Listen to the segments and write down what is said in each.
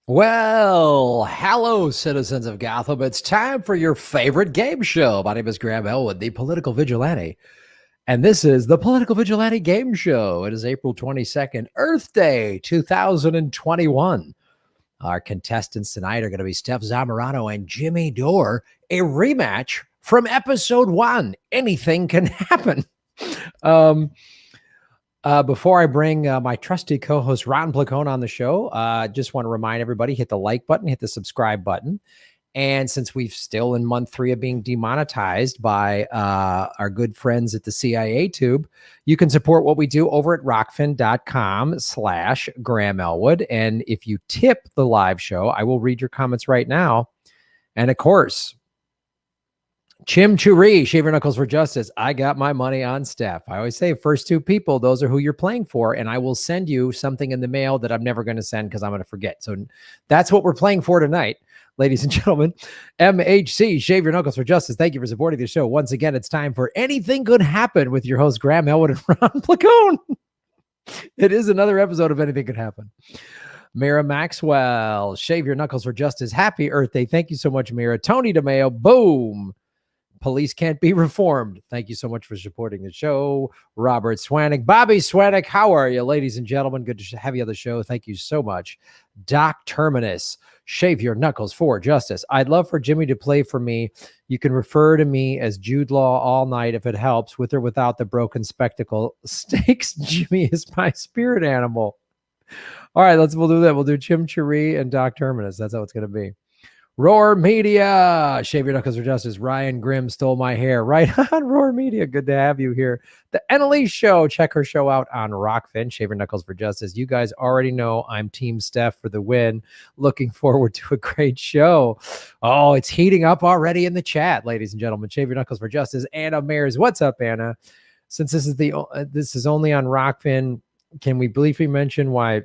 Well, hello, citizens of Gotham. It's time for your favorite game show. My name is Graham Elwood, the political vigilante, and this is the Political Vigilante Game Show. It is April 22nd, Earth Day 2021. Our contestants tonight are going to be Stef Zamorano and Jimmy Dore, a rematch from episode 1. Anything can happen. Before I bring my trusty co-host Ron Placone on the show, just want to remind everybody, hit the like button, hit the subscribe button. And since we're still in month 3 of being demonetized by our good friends at the CIA Tube, you can support what we do over at rockfin.com/Graham Elwood. And if you tip the live show, I will read your comments right now. And of course, Chim Churi, Shave Your Knuckles for Justice. I got my money on Stef. I always say first 2 people, those are who you're playing for. And I will send you something in the mail that I'm never going to send because I'm going to forget. So that's what we're playing for tonight, ladies and gentlemen. MHC, Shave Your Knuckles for Justice. Thank you for supporting the show. Once again, it's time for Anything Could Happen with your host, Graham Elwood and Ron Placone. It is another episode of Anything Could Happen. Mira Maxwell, Shave Your Knuckles for Justice. Happy Earth Day. Thank you so much, Mira. Tony DeMeo, boom. Police can't be reformed. Thank you so much for supporting the show. Robert Swanick, Bobby Swanick, how are you, ladies and gentlemen? Good to have you on the show. Thank you so much. Doc Terminus, Shave Your Knuckles for Justice. I'd love for Jimmy to play for me. You can refer to me as Jude Law all night if it helps, with or without the broken spectacle. Stakes, Jimmy is my spirit animal. All right, we'll do that. We'll do Chim Chiri and Doc Terminus. That's how it's going to be. Roar Media, Shave Your Knuckles for Justice. Ryan Grimm stole my hair. Right on, Roar Media. Good to have you here. The Annalise Show. Check her show out on Rockfin. Shave Your Knuckles for Justice. You guys already know I'm Team Stef for the win. Looking forward to a great show. Oh, it's heating up already in the chat, ladies and gentlemen. Shave Your Knuckles for Justice. Anna Mayers. What's up, Anna? Since this is only on Rockfin, can we briefly mention why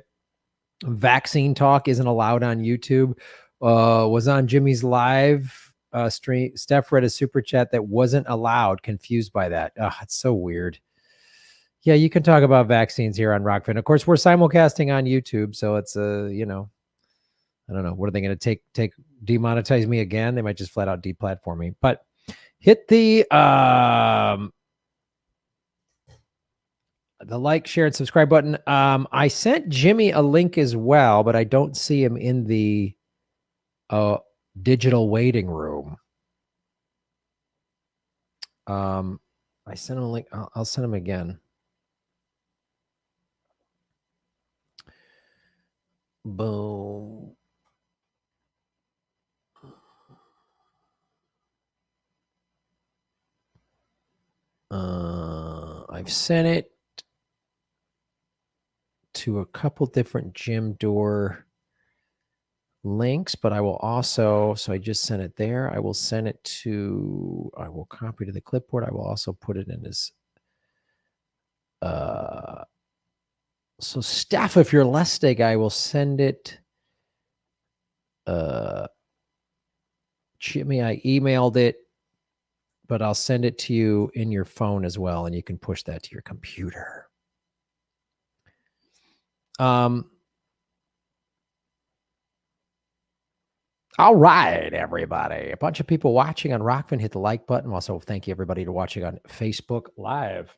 vaccine talk isn't allowed on YouTube? Was on Jimmy's live stream. Steph read a super chat that wasn't allowed. Confused by that. It's so weird. Yeah, you can talk about vaccines here on Rockfin. Of course, we're simulcasting on YouTube, so it's I don't know. What are they going to take demonetize me again? They might just flat out deplatform me. But hit the like, share, and subscribe button. I sent Jimmy a link as well, but I don't see him in the digital waiting room. I sent him a link. I'll send him again. Boom. I've sent it to a couple different Jim Dore links, but I will also, so I just sent it there. I will send it to, I will copy to the clipboard. I will also put it in his, so Steph, if you're less steak, I will send it, Jimmy, I emailed it, but I'll send it to you in your phone as well, and you can push that to your computer. All right, everybody. A bunch of people watching on Rockfin. Hit the like button. Also, thank you, everybody, to watching on Facebook Live.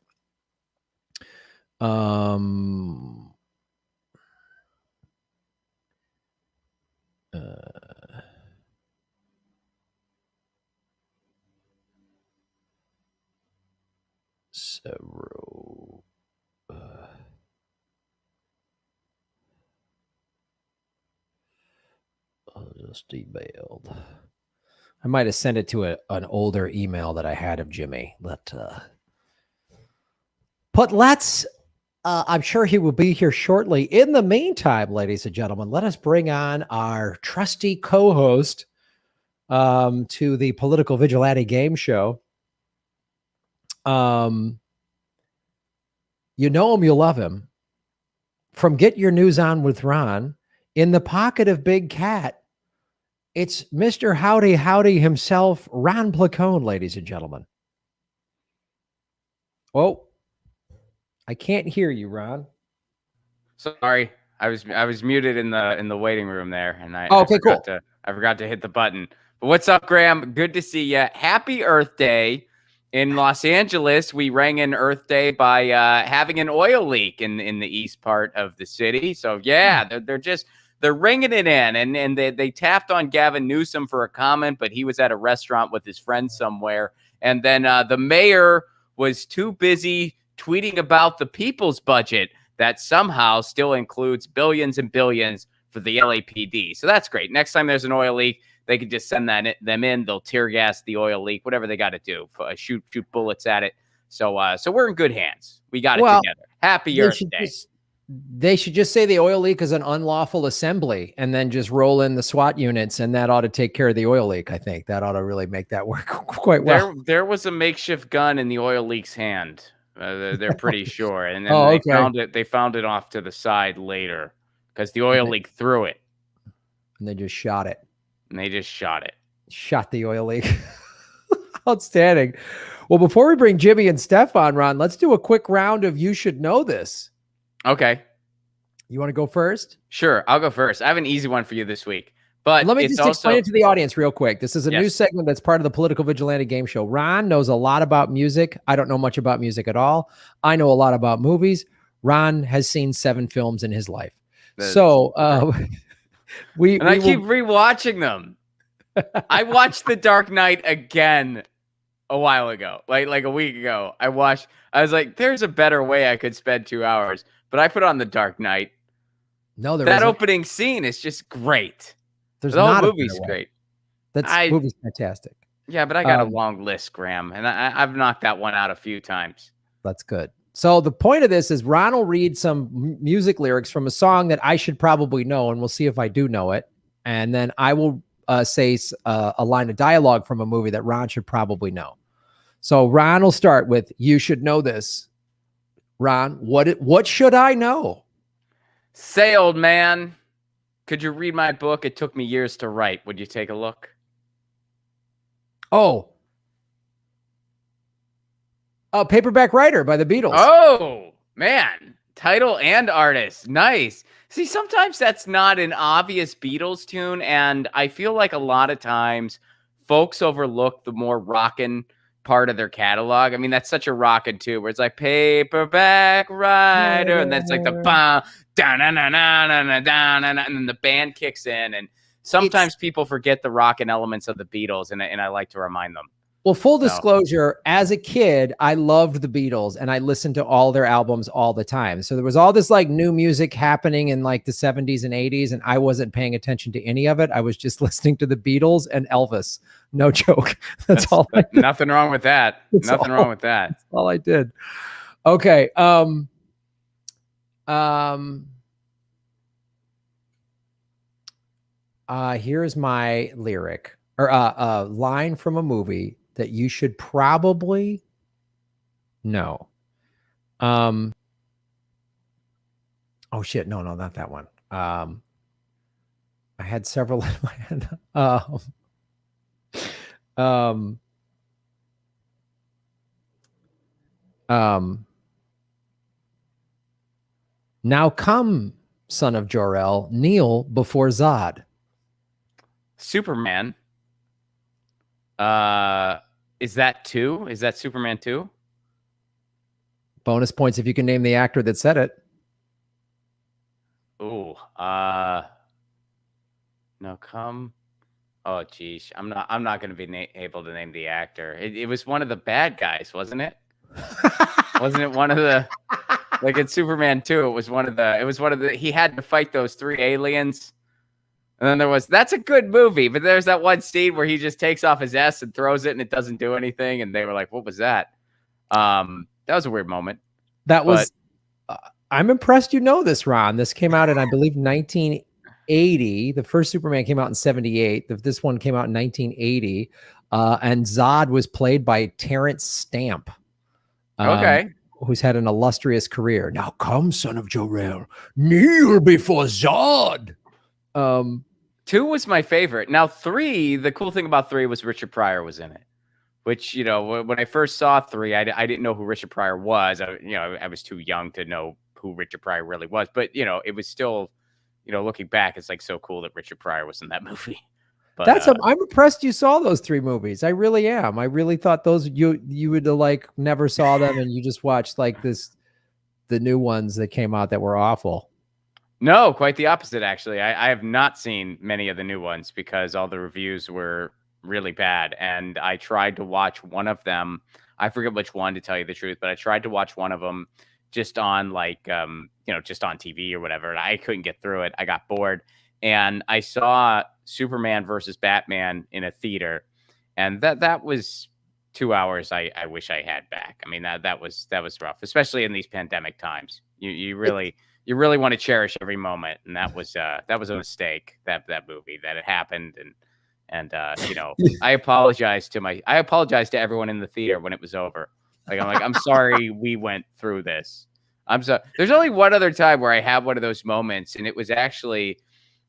Several. Just emailed. I might have sent it to an older email that I had of Jimmy. But let's, I'm sure he will be here shortly. In the meantime, ladies and gentlemen, let us bring on our trusty co-host to the Political Vigilante Game Show. You know him, you love him. From Get Your News On with Ron, in the pocket of Big Cat, it's Mr. Howdy Howdy himself, Ron Placone, ladies and gentlemen. Oh, I can't hear you, Ron. Sorry. I was muted in the waiting room there, and Okay, cool. I forgot to hit the button. But what's up, Graham? Good to see you. Happy Earth Day. In Los Angeles, we rang in Earth Day by having an oil leak in the east part of the city. So yeah, they're ringing it in, and they tapped on Gavin Newsom for a comment, but he was at a restaurant with his friends somewhere, and then the mayor was too busy tweeting about the people's budget that somehow still includes billions and billions for the LAPD. So that's great. Next time there's an oil leak, they can just send them in. They'll tear gas the oil leak, whatever they got to do, shoot bullets at it. So we're in good hands. We got it together. Happy Earth Day. They should just say the oil leak is an unlawful assembly and then just roll in the SWAT units, and that ought to take care of the oil leak. I think that ought to really make that work quite well. There was a makeshift gun in the oil leak's hand. They're pretty sure. And then they found it off to the side later because the oil leak threw it. And they just shot it. Shot the oil leak. Outstanding. Well, before we bring Jimmy and Stef on, Ron, let's do a quick round of You Should Know This. Okay. You want to go first? Sure, I'll go first. I have an easy one for you this week. But let me just explain it to the audience real quick. This is a new segment that's part of the Political Vigilante Game Show. Ron knows a lot about music. I don't know much about music at all. I know a lot about movies. Ron has seen 7 films in his life. I keep rewatching them. I watched The Dark Knight again a while ago, like a week ago. I was like, there's a better way I could spend 2 hours, but I put on The Dark Knight. No, that opening scene is just great. The whole movie's great. Movie's fantastic. Yeah, but I got a long list, Graham, and I've knocked that one out a few times. That's good. So the point of this is Ron will read some music lyrics from a song that I should probably know, and we'll see if I do know it. And then I will say a line of dialogue from a movie that Ron should probably know. So Ron will start with, "You should know this." Ron, what should I know? Say, old man, could you read my book? It took me years to write. Would you take a look? Oh, Paperback Writer by the Beatles. Oh, man. Title and artist. Nice. See, sometimes that's not an obvious Beatles tune, and I feel like a lot of times folks overlook the more rockin' part of their catalog. I mean, that's such a rockin' too, where it's like Paperback Writer, and then it's like the ba da na na na na na da na na, and then the band kicks in, and sometimes people forget the rockin' elements of the Beatles, and I like to remind them. Well, full disclosure, as a kid, I loved the Beatles and I listened to all their albums all the time. So there was all this like new music happening in like the 70s and 80s, and I wasn't paying attention to any of it. I was just listening to the Beatles and Elvis. No joke. That's all. Nothing wrong with that. Nothing wrong with that. That's all I did. Okay. Here's my lyric or a line from a movie that you should probably know. Oh shit. No, not that one. I had several in my head. Now come, son of Jor-El, kneel before Zod. Superman. Is that 2? Is that Superman 2? Bonus points if you can name the actor that said it. Ooh, no, come. Oh, geez, I'm not going to be able to name the actor. It was one of the bad guys, wasn't it? Wasn't it one of the, like in Superman 2? It was one of the. He had to fight those 3 aliens. And then that's a good movie, but there's that one scene where he just takes off his S and throws it and it doesn't do anything. And they were like, what was that? That was a weird moment. I'm impressed you know this, Ron. This came out in, I believe, 1980. The first Superman came out in 78. This one came out in 1980. And Zod was played by Terrence Stamp. Okay. Who's had an illustrious career. Now come, son of Jor-El, kneel before Zod. 2 was my favorite. Now 3, the cool thing about 3 was Richard Pryor was in it, which, you know, when I first saw 3, I didn't know who Richard Pryor was. I was too young to know who Richard Pryor really was. But, you know, it was still, you know, looking back, it's like so cool that Richard Pryor was in that movie. But I'm impressed you saw those 3 movies. I really am. I really thought those you would like never saw them, and you just watched like the new ones that came out that were awful. No, quite the opposite, actually. I have not seen many of the new ones because all the reviews were really bad. And I tried to watch one of them. I forget which one, to tell you the truth, but I tried to watch one of them just on like, you know, just on TV or whatever. And I couldn't get through it. I got bored. And I saw Superman versus Batman in a theater. And that was 2 hours I wish I had back. I mean, that was rough, especially in these pandemic times. You really want to cherish every moment, and that was a mistake, that movie, that it happened. And you know, I apologize to everyone in the theater when it was over. I'm sorry we went through this. I'm sorry. There's only one other time where I have one of those moments, and it was actually,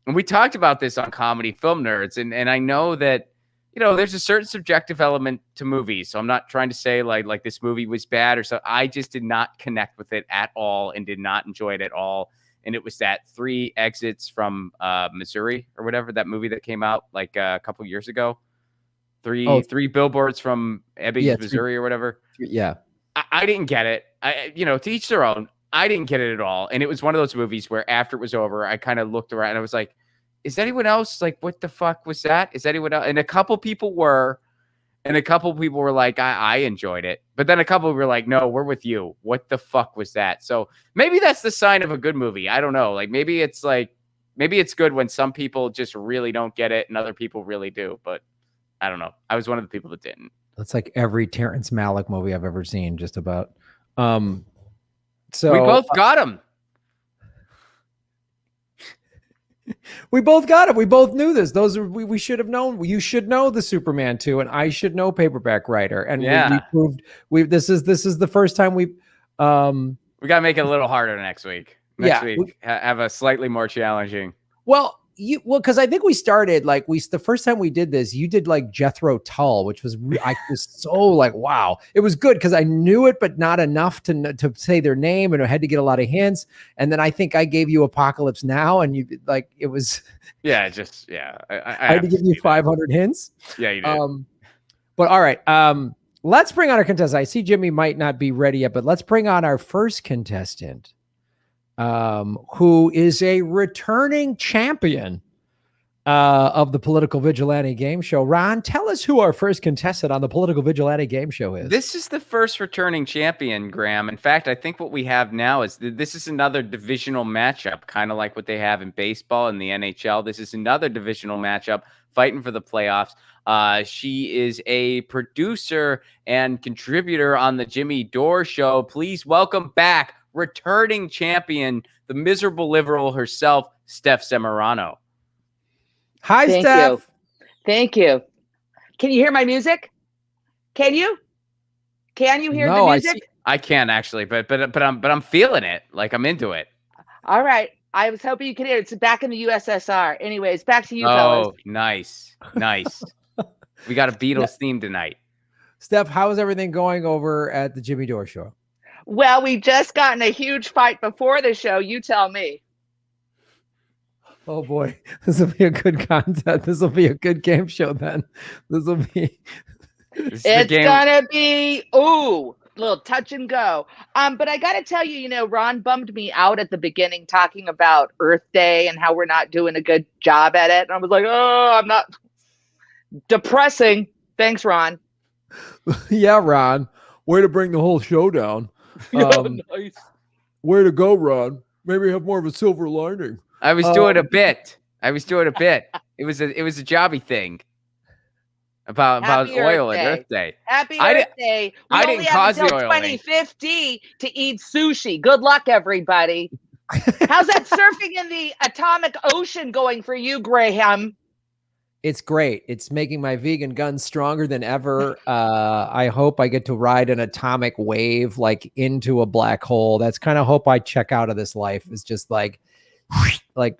and we talked about this on Comedy Film Nerds, and I know that, you know, there's a certain subjective element to movies. So I'm not trying to say like this movie was bad or so. I just did not connect with it at all and did not enjoy it at all. And it was that 3 Exits from Missouri or whatever, that movie that came out like a couple years ago. Three Billboards from Ebbing, Missouri or whatever. Yeah. I didn't get it. You know, to each their own. I didn't get it at all. And it was one of those movies where after it was over, I kind of looked around and I was like, is anyone else like, what the fuck was that? Is anyone else? And a couple people were, and a couple people were like, I enjoyed it. But then a couple were like, no, we're with you. What the fuck was that? So maybe that's the sign of a good movie. I don't know. Like maybe it's good when some people just really don't get it and other people really do. But I don't know. I was one of the people that didn't. That's like every Terrence Malick movie I've ever seen, just about. So we both got him. We both got it. We both knew this. Those are we should have known. You should know the Superman 2, and I should know Paperback Writer. And we proved this is the first time we gotta make it a little harder next week. Next week have a slightly more challenging. Because I think we started like the first time we did this, you did like Jethro Tull, which was I was so like, wow, it was good because I knew it, but not enough to say their name, and I had to get a lot of hints. And then I think I gave you Apocalypse Now, and you like it was I had to give you 500 hints. Yeah, you did. But all right, let's bring on our contestant. I see Jimmy might not be ready yet, but let's bring on our first contestant. Who is a returning champion of the Political Vigilante Game Show. Ron, tell us who our first contestant on the Political Vigilante Game Show is. This is the first returning champion, Graham. In fact, I think what we have now is this is another divisional matchup, kind of like what they have in baseball and the NHL. This is another divisional matchup fighting for the playoffs. She is a producer and contributor on the Jimmy Dore Show. Please welcome back returning champion, the miserable liberal herself, Stef Zamorano. Hi, Stef. Thank you. Can you hear my music? Can you? Can you hear the music? I can actually, but I'm feeling it. Like I'm into it. All right. I was hoping you could hear it. It's back in the USSR. Anyways, back to you, fellas. Oh, nice. We got a Beatles theme tonight. Stef, how is everything going over at the Jimmy Dore Show? Well, we just got in a huge fight before the show. You tell me. Oh boy, this will be a good content. This will be a good game show. Then this will be. It's gonna be a little touch and go. But I got to tell you, Ron bummed me out at the beginning talking about Earth Day and how we're not doing a good job at it, and I was like, I'm not. Depressing. Thanks, Ron. Yeah, Ron. Way to bring the whole show down. Nice. Way to go, Ron. Maybe have more of a silver lining. I was doing a bit. It was a jobby thing about oil and Earth Day. Happy Earth Day. I didn't cause the oil 2050 to eat sushi. Good luck, everybody. How's that surfing in the atomic ocean going for you, Graham? It's great. It's making my vegan gun stronger than ever. I hope I get to ride an atomic wave like into a black hole. That's kind of hope I check out of this life. Is just like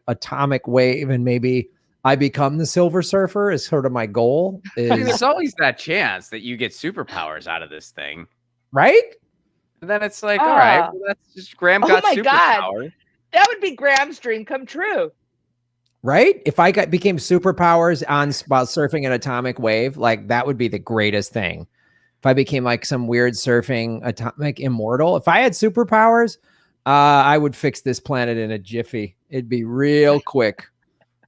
atomic wave, and maybe I become the Silver Surfer is sort of my goal. There's always that chance that you get superpowers out of this thing, right? And then it's like, all right, well, that's just Graham got superpower. That would be Graham's dream come true. Right? If I became superpowers while surfing an atomic wave, like that would be the greatest thing. If I became like some weird surfing atomic immortal, if I had superpowers, I would fix this planet in a jiffy. It'd be real quick.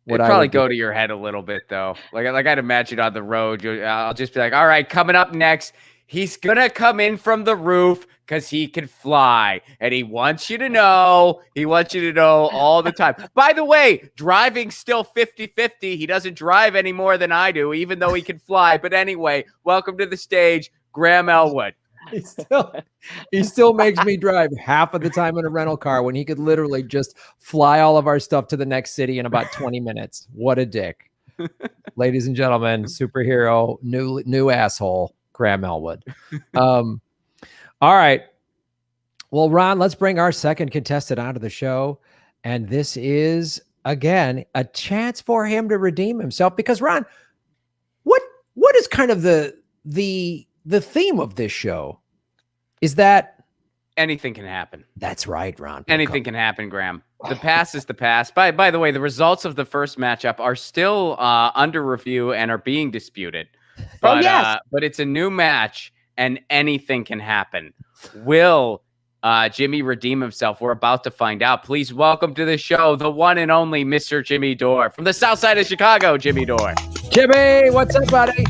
It'd probably go to your head a little bit though. Like I'd imagine on the road, I'll just be like, all right, coming up next, he's gonna come in from the roof because he can fly. And he wants you to know all the time. By the way, driving's still 50-50. He doesn't drive any more than I do, even though he can fly. But anyway, welcome to the stage, Graham Elwood. He still makes me drive half of the time in a rental car when he could literally just fly all of our stuff to the next city in about 20 minutes. What a dick. Ladies and gentlemen, superhero, new asshole, Graham Elwood. All right. Well, Ron, let's bring our second contestant onto the show. And this is, again, a chance for him to redeem himself. Because, Ron, what is kind of the theme of this show? Is that anything can happen. That's right, Ron. Anything can happen, Graham. The past is the past. By the way, the results of the first matchup are still under review and are being disputed. But, yes. But it's a new match, and anything can happen. Will Jimmy redeem himself? We're about to find out. Please welcome to the show the one and only Mr. Jimmy Dore from the south side of Chicago, Jimmy Dore. Jimmy, what's up, buddy?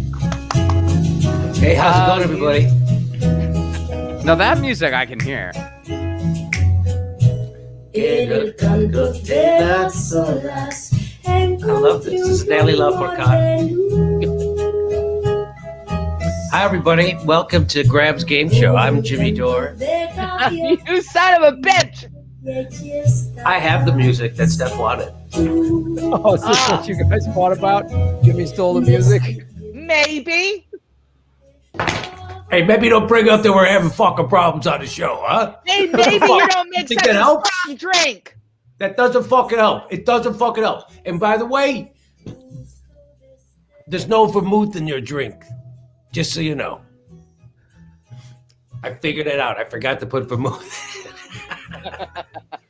Hey, how's it going, everybody? Now that music I can hear. I love this. This is Daily Love for God. Hi, everybody. Welcome to Graham's Game Show. I'm Jimmy Dore. You son of a bitch! I have the music that Stef wanted. Oh, is this what you guys fought about? Jimmy stole the music? Maybe. Hey, maybe don't bring up that we're having fucking problems on the show, huh? Hey, maybe you don't mix Think such that a helps? strong drink. That doesn't fucking help. It doesn't fucking help. And by the way, there's no vermouth in your drink. Just so you know. I figured it out. I forgot to put vermouth.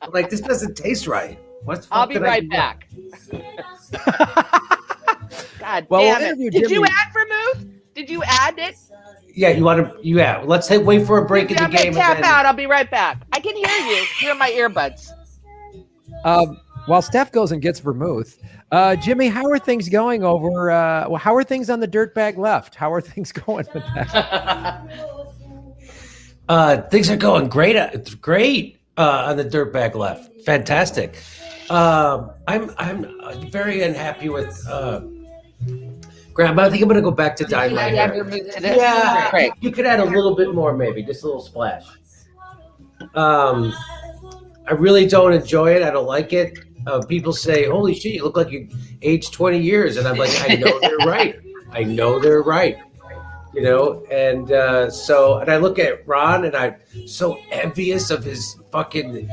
I'm like, this doesn't taste right. I'll be right back. God Well, damn it. Did you add vermouth? Did you add it? Yeah, you want to? Yeah, let's wait for a break in the game. Tap out. I'll be right back. I can hear you. You're in my earbuds. While Steph goes and gets vermouth, Jimmy, how are things going over? How are things on the dirtbag left? How are things going with that? Things are going great. It's great on the dirtbag left. Fantastic. I'm very unhappy with. Graham, I think I'm going to go back to dye my hair. Yeah, Great. You could add a little bit more, maybe, just a little splash. I really don't enjoy it. I don't like it. People say, "Holy shit, you look like you aged 20 years," and I'm like, I know they're right. I know they're right. You know, and and I look at Ron, and I'm so envious of his fucking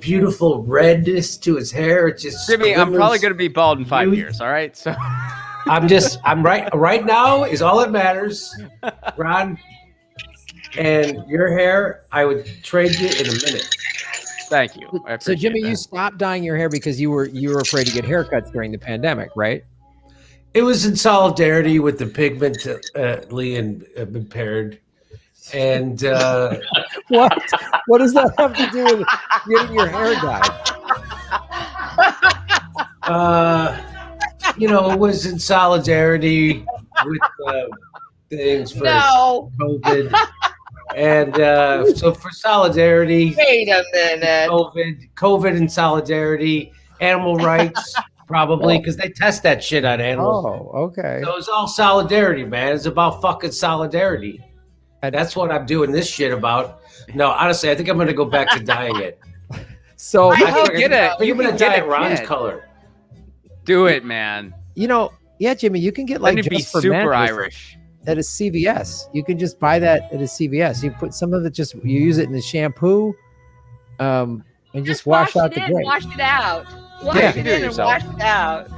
beautiful redness to his hair. It just Jimmy, I'm probably going to be bald in 5 years. All right, so. I'm right now is all that matters, Ron. And your hair, I would trade you in a minute. Thank you. So Jimmy, you stopped dyeing your hair because you were afraid to get haircuts during the pandemic, right? It was in solidarity with the pigmentally impaired. And what does that have to do with getting your hair dyed? You know, it was in solidarity with things for COVID. And so for solidarity. Wait a minute. COVID and solidarity, animal rights, probably, because they test that shit on animals. Oh, okay. So it's all solidarity, man. It's about fucking solidarity. And that's what I'm doing this shit about. No, honestly, I think I'm going to go back to dyeing it. So you can get it. I'm going to dye it Ron's color. Do it, man. You know, yeah, Jimmy, you can get like just be super Irish at a CVS. You can just buy that at a CVS. You put some of it, you use it in the shampoo, and just wash out the gray. Wash it out. Wash it in and wash it out.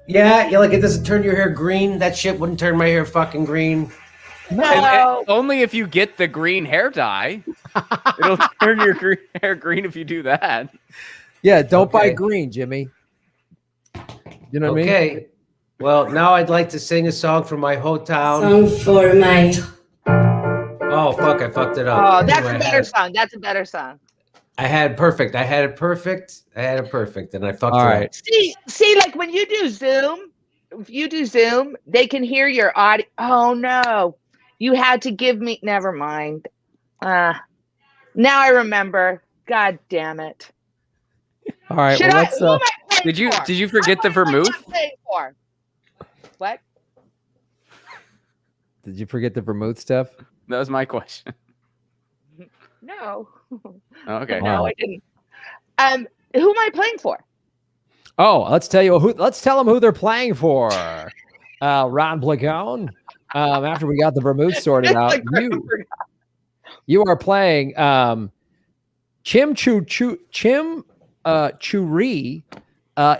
Yeah, like it doesn't turn your hair green. That shit wouldn't turn my hair fucking green. No. Only if you get the green hair dye. It'll turn your hair green if you do that. Yeah, don't buy green, Jimmy. You know what I mean? Okay. Well, now I'd like to sing a song from my hometown. Song for my... Oh, fuck, I fucked it up. Oh, that's a better song. That's a better song. I had it perfect. And I fucked All it right. up. See, like when you do Zoom, if you do Zoom, they can hear your audio. Oh, no. You had to give me... Never mind. Now I remember. God damn it. All right. Who am I Did you playing for? forget the vermouth? What am I playing for? What? Did you forget the vermouth, Steph? That was my question. No. Okay. No, I didn't. Who am I playing for? Oh, let's tell them who they're playing for. Ron Blagone. After we got the vermouth sorted out, you are playing Chim Churi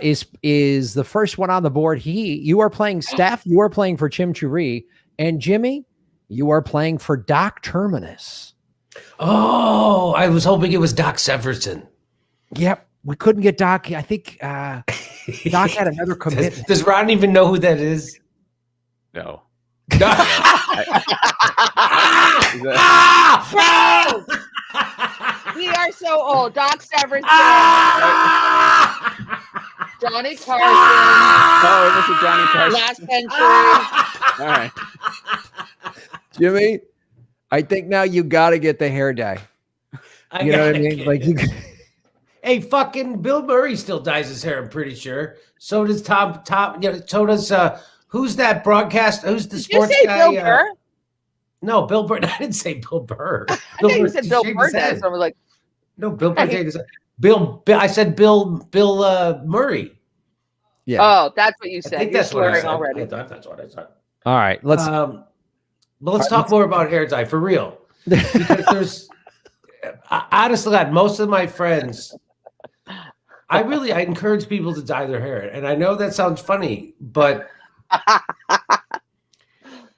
is the first one on the board. You are playing Stef. You are playing for Chim Churi, and Jimmy, you are playing for Doc Terminus. Oh, I was hoping it was Doc Severson. Yep, we couldn't get Doc. I think Doc had another commitment. Does Ron even know who that is? No. We are so old. Doc Severson. Johnny Carson. Oh, it was a Johnny Carson. Last century. All right. Jimmy, I think now you got to get the hair dye. You know what I mean? Like you. Hey, fucking Bill Murray still dyes his hair, I'm pretty sure. So does Tom. So does who's that broadcast? Who's the sports guy? Bill Burr? No, Bill Burr. I didn't say Bill Burr. I think you said Bill Burr. So I was like, no, Bill Burr. Bill. I said Bill Murray. Yeah. Oh, that's what you said. I think You're that's what I said. already. I thought that's what I said. All right, let's. But let's talk more about hair dye for real, because there's honestly, God, most of my friends. I encourage people to dye their hair, and I know that sounds funny, but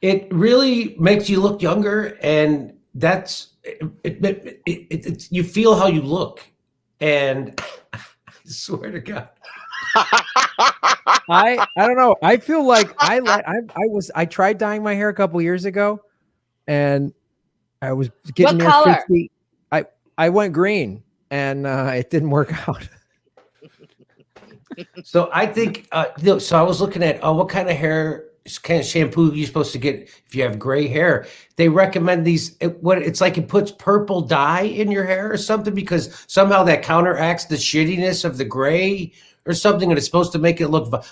it really makes you look younger, and that's it, you feel how you look, and I swear to God. I don't know. I feel like I tried dyeing my hair a couple years ago, and I was getting near 50. I went green, and it didn't work out. So I think so I was looking at what kind of shampoo you're supposed to get if you have gray hair. They recommend these it's like it puts purple dye in your hair or something, because somehow that counteracts the shittiness of the gray or something, and it's supposed to make it look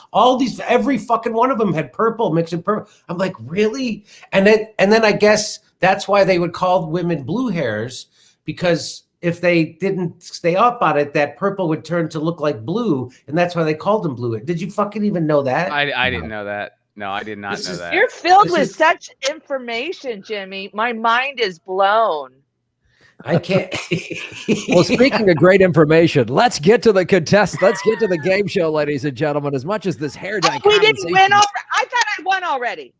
every fucking one of them had purple, mixing purple. I'm like, really? And then I guess that's why they would call women blue hairs, because if they didn't stay up on it, that purple would turn to look like blue, and that's why they called them blue. Did you fucking even know that? I didn't know that. No, I did not know that. You're filled with such information, Jimmy. My mind is blown. I can't. Well, speaking of great information, let's get to the contest. Let's get to the game show, ladies and gentlemen. As much as this hair dye, we didn't win. I thought I won already.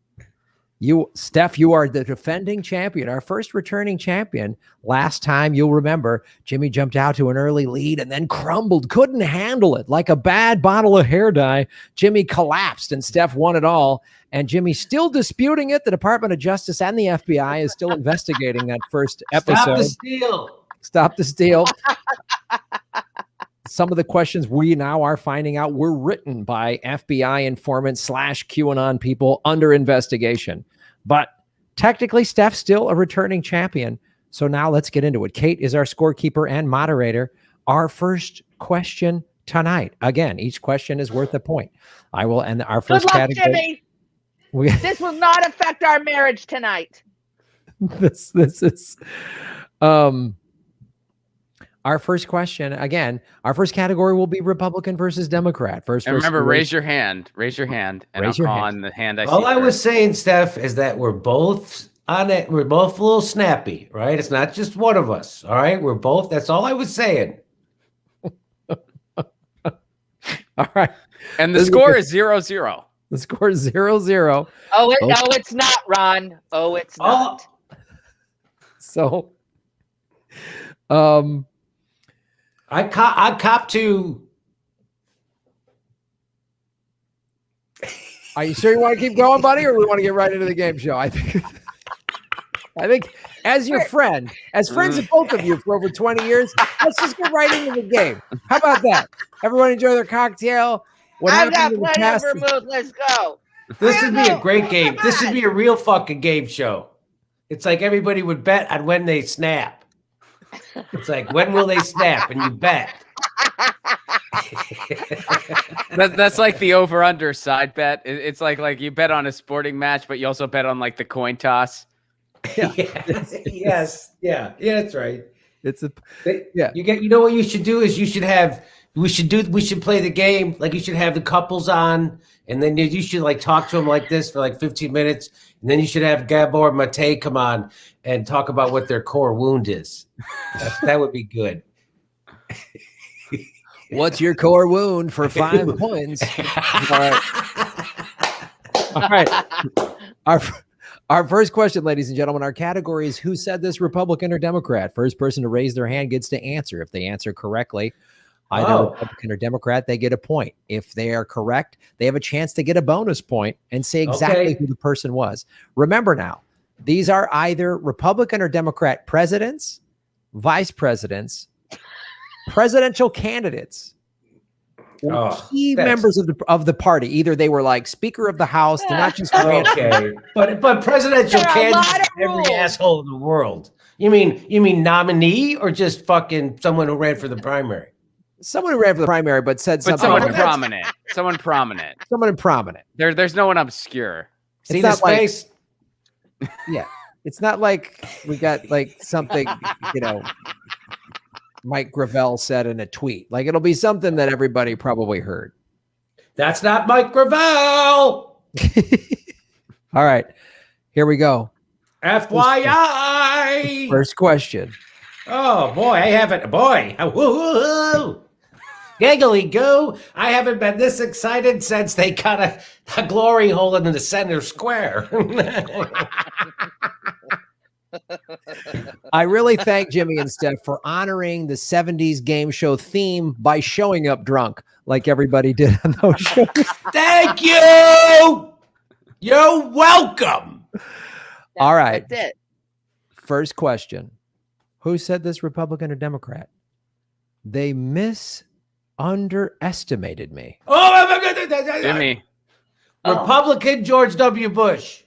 Steph, you are the defending champion, our first returning champion. Last time, you'll remember, Jimmy jumped out to an early lead and then crumbled, couldn't handle it. Like a bad bottle of hair dye, Jimmy collapsed and Steph won it all. And Jimmy's still disputing it. The Department of Justice and the FBI is still investigating that first episode. Stop the steal. Stop the steal. Some of the questions we now are finding out were written by FBI informants / QAnon people under investigation. But technically, Steph's still a returning champion. So now let's get into it. Kate is our scorekeeper and moderator. Our first question tonight. Again, each question is worth a point. I will end our first Good luck, category. Jimmy. This will not affect our marriage tonight. This is our first question. Again, our first category will be Republican versus Democrat. First, remember, raise your hand. Raise your hand, and I'll call on the hand I see. All I was saying, Steph, is that we're both on it. We're both a little snappy, right? It's not just one of us. All right, we're both. That's all I was saying. All right, and the score is 0-0. The score is 0-0. Oh, it's not, Ron. Oh, it's not. So, I cop to. Are you sure you want to keep going, buddy, or we want to get right into the game show? I think as your friend, as friends of both of you for over 20 years, let's just get right into the game. How about that? Everyone enjoy their cocktail. I've got plenty of vermouth. Let's go. This would be a great game. This would be a real fucking game show. It's like everybody would bet on when they snap. It's like, when will they snap? And you bet. That's like the over-under side bet. It's like you bet on a sporting match, but you also bet on like the coin toss. Yeah. Yes. Yeah. Yeah, that's right. Yeah. You know what you should do is we should play the game. Like, you should have the couples on, and then you should like talk to them like this for like 15 minutes. And then you should have Gabor Mate come on and talk about what their core wound is. That would be good. What's your core wound for 5 points? All right. Our first question, ladies and gentlemen, our category is who said this, Republican or Democrat? First person to raise their hand gets to answer. If they answer correctly, either Republican or Democrat, they get a point. If they are correct, they have a chance to get a bonus point and say exactly who the person was. Remember now, these are either Republican or Democrat presidents, vice presidents, presidential candidates, key members of the party. Either they were like Speaker of the House, they're not just but presidential candidates, every asshole in the world. You mean nominee or just fucking someone who ran for the primary? Someone who ran for the primary, but said something. Someone prominent. Someone prominent. Someone prominent. There's no one obscure. See this face? Yeah, it's not like we got like something, Mike Gravel said in a tweet. Like, it'll be something that everybody probably heard. That's not Mike Gravel. All right, here we go. FYI. First question. Oh boy, I haven't. Boy, woo-hoo-hoo. Giggly goo. I haven't been this excited since they cut a glory hole into the center square. I really thank Jimmy and Stef for honoring the 70s game show theme by showing up drunk like everybody did on those shows. Thank you. You're welcome. All right. That's it. First question. Who said this, Republican or Democrat? They underestimated me. Oh, my God. Jimmy. Republican George W. Bush.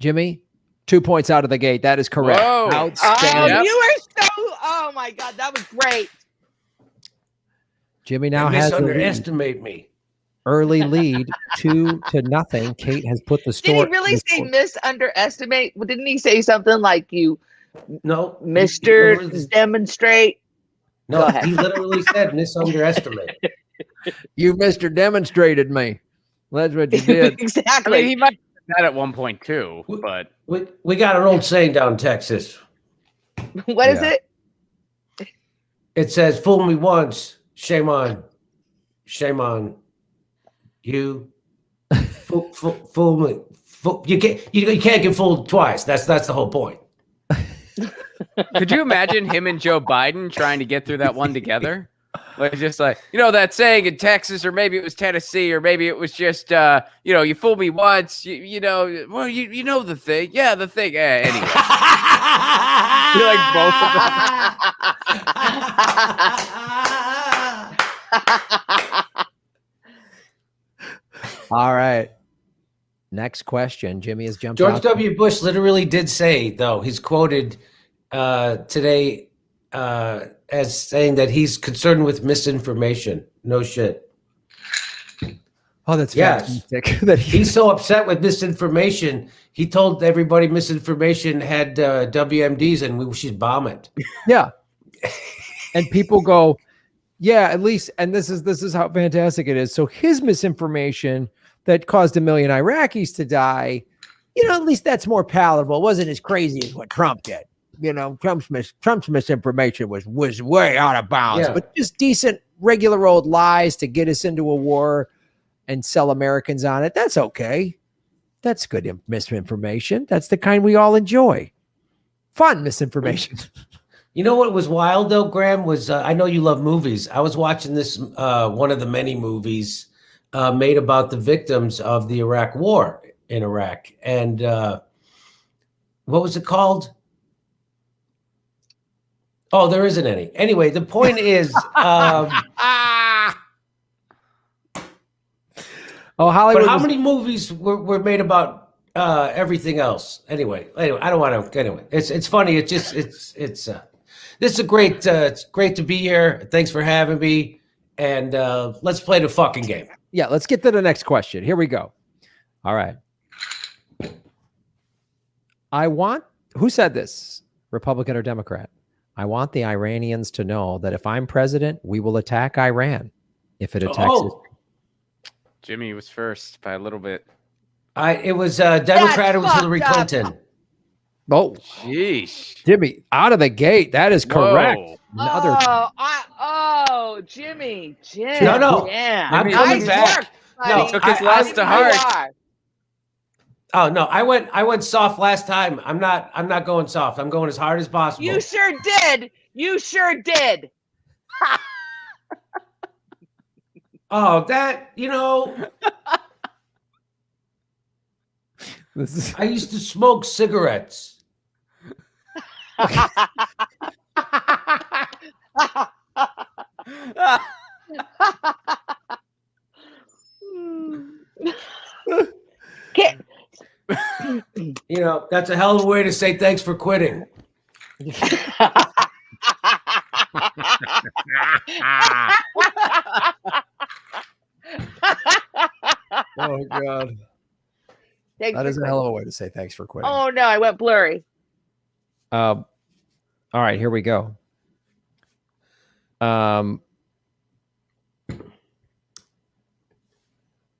Jimmy, 2 points out of the gate. That is correct. Whoa. Outstanding. You are so, oh my God, that was great. Jimmy now they has underestimate me. Early lead 2-0. Kate has put the store. Did he really say misunderestimate? Well, didn't he say something like you? No, Mr. Demonstrate. No, he literally said misunderestimate. You Mr. Demonstrated me. That's what you did. Exactly. I mean, he might have that at one point too, but we got an old saying down in Texas. What is it? It says, "Fool me once, shame on you. Fool me. You can't get fooled twice. That's the whole point." Could you imagine him and Joe Biden trying to get through that one together? Like, just like, that saying in Texas, or maybe it was Tennessee, or maybe it was just, you fooled me once, you know the thing. Yeah, the thing. Anyway. You're like both of them. All right. Next question. Jimmy has jumped George out. W. Bush literally did say, though, he's quoted today as saying that he's concerned with misinformation. No shit. Oh, that's fantastic. That he's so upset with misinformation. He told everybody misinformation had WMDs and we should bomb it. Yeah. And people go, yeah, at least, and this is how fantastic it is. So his misinformation that caused 1 million Iraqis to die, at least that's more palatable. It wasn't as crazy as what Trump did. Trump's misinformation was way out of bounds, but just decent, regular old lies to get us into a war. and sell Americans on it. That's okay. That's good misinformation. That's the kind we all enjoy. Fun misinformation. You know what was wild though, Graham, was I know you love movies. I was watching this one of the many movies made about the victims of the Iraq War in Iraq. And what was it called? Oh, there isn't any. Anyway, the point is Hollywood. But how many movies were made about everything else? Anyway, I don't want to. Anyway, it's funny. It's just this is a great. It's great to be here. Thanks for having me. And let's play the fucking game. Yeah, let's get to the next question. Here we go. All right. Who said this? Republican or Democrat? I want the Iranians to know that if I'm president, we will attack Iran if it attacks us. Jimmy was first by a little bit. It was Democrat. It was Hillary Clinton. Oh, jeez, Jimmy, out of the gate. That is correct. Jimmy. No. Yeah. I'm coming back. No, he took his loss to heart. Oh no, I went soft last time. I'm not going soft. I'm going as hard as possible. You sure did. Oh, that, I used to smoke cigarettes. That's a hell of a way to say thanks for quitting. Oh God. That is a hell of a way to say thanks for quitting. Oh no, I went blurry. All right, here we go.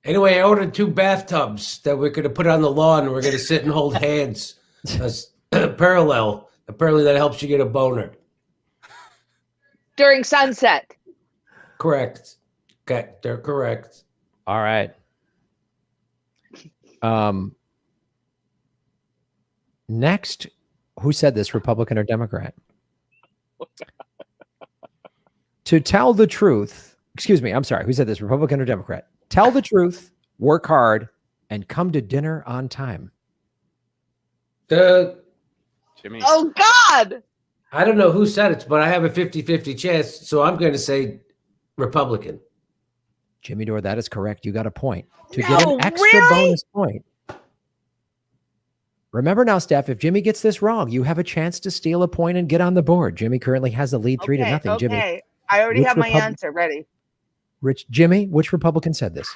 Anyway, I ordered 2 bathtubs that we're going to put on the lawn and we're going to sit and hold hands parallel. Apparently that helps you get a boner. During sunset. Correct. Okay, they're correct. All right. Next, who said this, Republican or Democrat? To tell the truth, excuse me, I'm sorry, who said this, Republican or Democrat? Tell the truth, work hard, and come to dinner on time. Jimmy. Oh, God. I don't know who said it, but I have a 50-50 chance, so I'm going to say Republican. Jimmy Dore, that is correct. You got a point. To get an extra bonus point. Remember now, Steph, if Jimmy gets this wrong, you have a chance to steal a point and get on the board. Jimmy currently has the lead 3-0. Okay. Jimmy. I already have my answer ready. Jimmy, which Republican said this?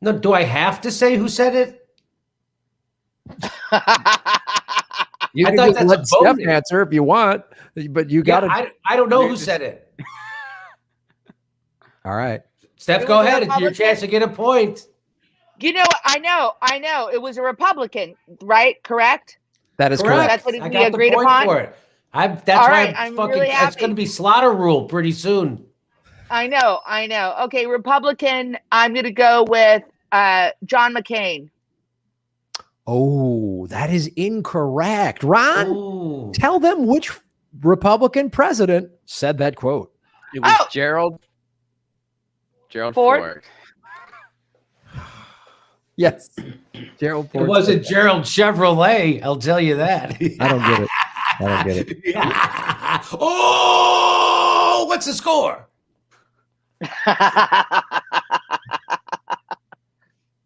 No, do I have to say who said it? You can just let Steph answer if you want, but you got to. I don't know who said it. All right. Steph, go ahead. It's your chance to get a point. I know. It was a Republican, right? Correct? That is correct. That's what we agreed upon. For it. That's why I'm fucking. Really happy. It's going to be slaughter rule pretty soon. I know. Okay, Republican. I'm going to go with John McCain. Oh, that is incorrect. Ron, tell them which Republican president said that quote. It was Gerald Ford. Yes. Gerald Ford. It wasn't Gerald Chevrolet, I'll tell you that. I don't get it. Yeah. Oh, what's the score?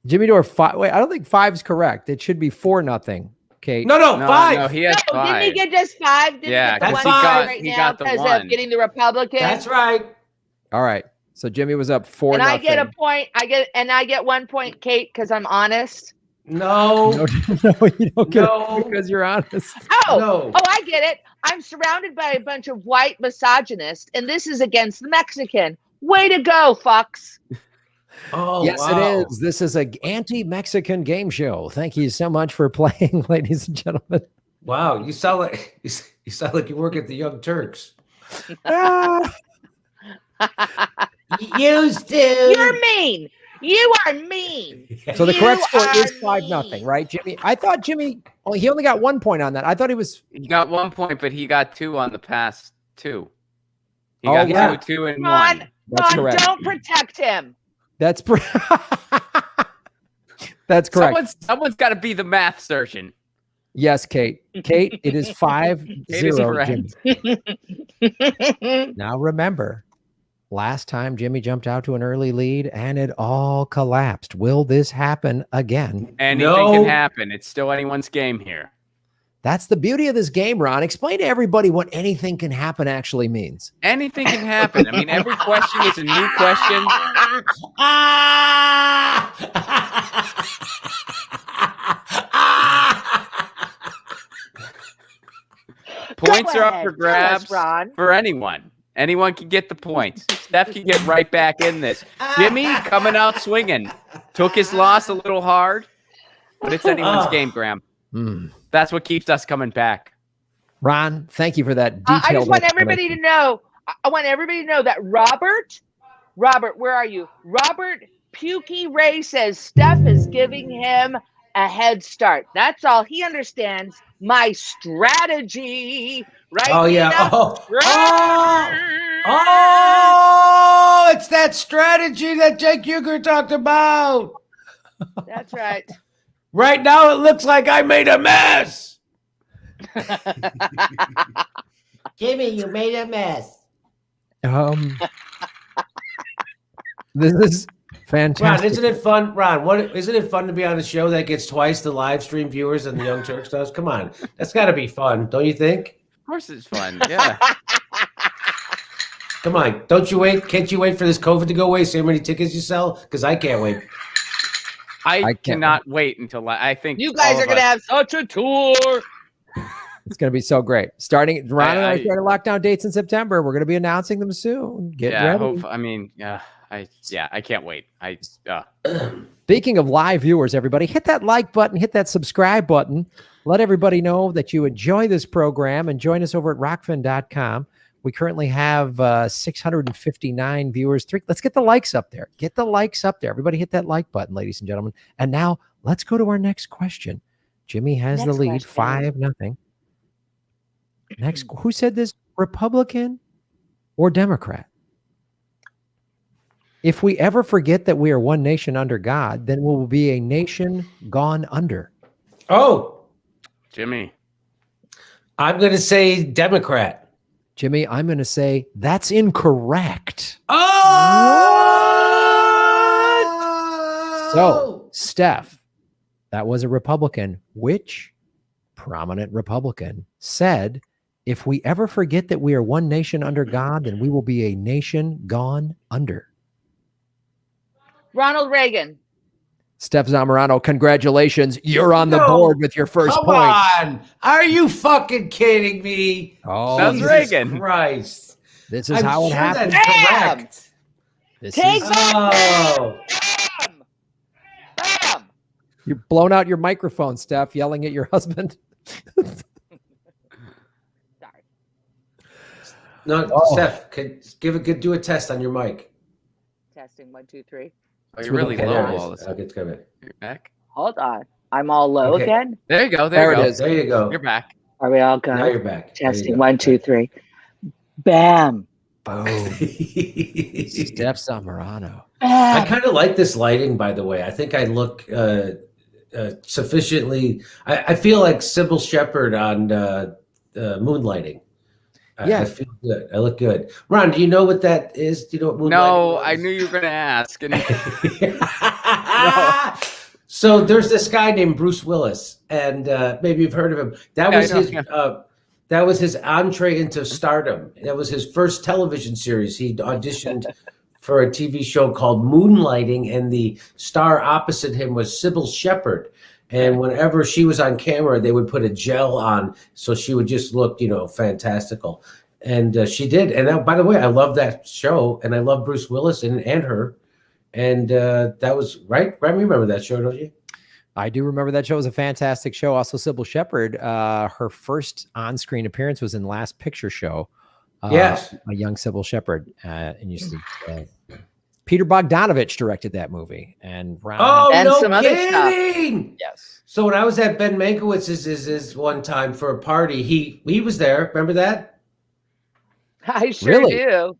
Jimmy Dore, 5. Wait, I don't think 5's correct. It should be 4-0. Kate. No, 5. No, he has 5. Didn't he get just 5? Yeah, that's 5 right now because of getting the Republican. That's right. All right. So Jimmy was up 4-0. And I get a point. I get 1 point, Kate, because I'm honest. No, you don't get it because you're honest. Oh, I get it. I'm surrounded by a bunch of white misogynists, and this is against the Mexican. Way to go, fucks. Oh, yes, wow. It is. This is an anti-Mexican game show. Thank you so much for playing, ladies and gentlemen. Wow, you sound like you work at the Young Turks. Used to. You're mean. You are mean. So the correct score is mean. 5-0, right, Jimmy? I thought Jimmy, he only got 1 point on that. I thought he was. He got 1 point, but he got 2 on the past 2. He Oh, got yeah. 2, and Ron, 1. That's correct. don't protect him. That's That's correct. Someone's got to be the math surgeon. Yes, Kate. Kate, it is 5-0. Jimmy. Now remember, last time Jimmy jumped out to an early lead and it all collapsed. Will this happen again? Anything can happen. It's still anyone's game here. That's the beauty of this game, Ron. Explain to everybody what anything can happen actually means. Anything can happen. I mean, every question is a new question. Points are up for grabs for anyone. Anyone can get the points. Steph can get right back in this. Jimmy coming out swinging. Took his loss a little hard, but it's anyone's game, Graham. That's what keeps us coming back. Ron, thank you for that detailed I just want everybody to know. I want everybody to know that Robert, where are you? Robert Pukey Ray says Steph is giving him a head start. That's all. He understands my strategy. Right? Oh, yeah. It's that strategy that Jake Euchre talked about. That's right. Right now, it looks like I made a mess. Jimmy, you made a mess. This is fantastic. Ron, isn't it fun? Ron, isn't it fun to be on a show that gets twice the live stream viewers than the Young Turks does? Come on. That's got to be fun, don't you think? Of course it's fun. Yeah. Come on. Don't you wait? Can't you wait for this COVID to go away? See how many tickets you sell? Because I can't wait. I cannot wait until I think you guys are going to have such a tour. It's going to be so great. Ron and I started lockdown dates in September. We're going to be announcing them soon. Get ready. I can't wait. Speaking of live viewers, everybody, hit that like button, hit that subscribe button. Let everybody know that you enjoy this program and join us over at rockfin.com. We currently have 659 viewers. Let's get the likes up there. Get the likes up there. Everybody hit that like button, ladies and gentlemen. And now let's go to our next question. Jimmy has the lead, 5-0. Next, who said this? Republican or Democrat? If we ever forget that we are one nation under God, then we will be a nation gone under. Oh, Jimmy. I'm going to say Democrat. Jimmy, I'm going to say that's incorrect. Oh! So, Steph, that was a Republican. Which prominent Republican said, if we ever forget that we are one nation under God, then we will be a nation gone under? Ronald Reagan. Steph Zamorano, congratulations. You're on the board with your first point. Come on. Are you fucking kidding me? Oh, that's Reagan. Christ. This is how it happens. Correct. Bam. You've blown out your microphone, Steph, yelling at your husband. Sorry. No, Steph, do a test on your mic. Testing 1, 2, 3. Oh, you're really low all this. Okay, it's coming. You're back. Hold on. I'm all low again. There you go. There it it is. is. There you go. You're back. Are we all good? Now you're back. Testing 1, 2, 3. Bam. Boom. Steph Zamorano. I kind of like this lighting, by the way. I think I look sufficiently. I feel like Sybil Shepherd on Moonlighting. Yeah. I feel good. I look good. Ron, do you know what that is? Do you know what Moonlighting No, is? I knew you were going to ask. And So there's this guy named Bruce Willis, and maybe you've heard of him. That was his entree into stardom. That was his first television series. He auditioned for a TV show called Moonlighting, and the star opposite him was Sybil Shepherd. And whenever she was on camera, they would put a gel on, so she would just look, fantastical. And she did. And by the way, I love that show, and I love Bruce Willis and her. And that was right. Remy, remember that show, don't you? I do remember that show. It was a fantastic show. Also, Sybil Shepherd, her first on-screen appearance was in Last Picture Show. Yes. A young Sybil Shepherd, and used to. Peter Bogdanovich directed that movie, and Ron. Oh, And no some other stuff. kidding! Yes. So when I was at Ben Mankiewicz's one time for a party, he was there. Remember that? I sure Really? do.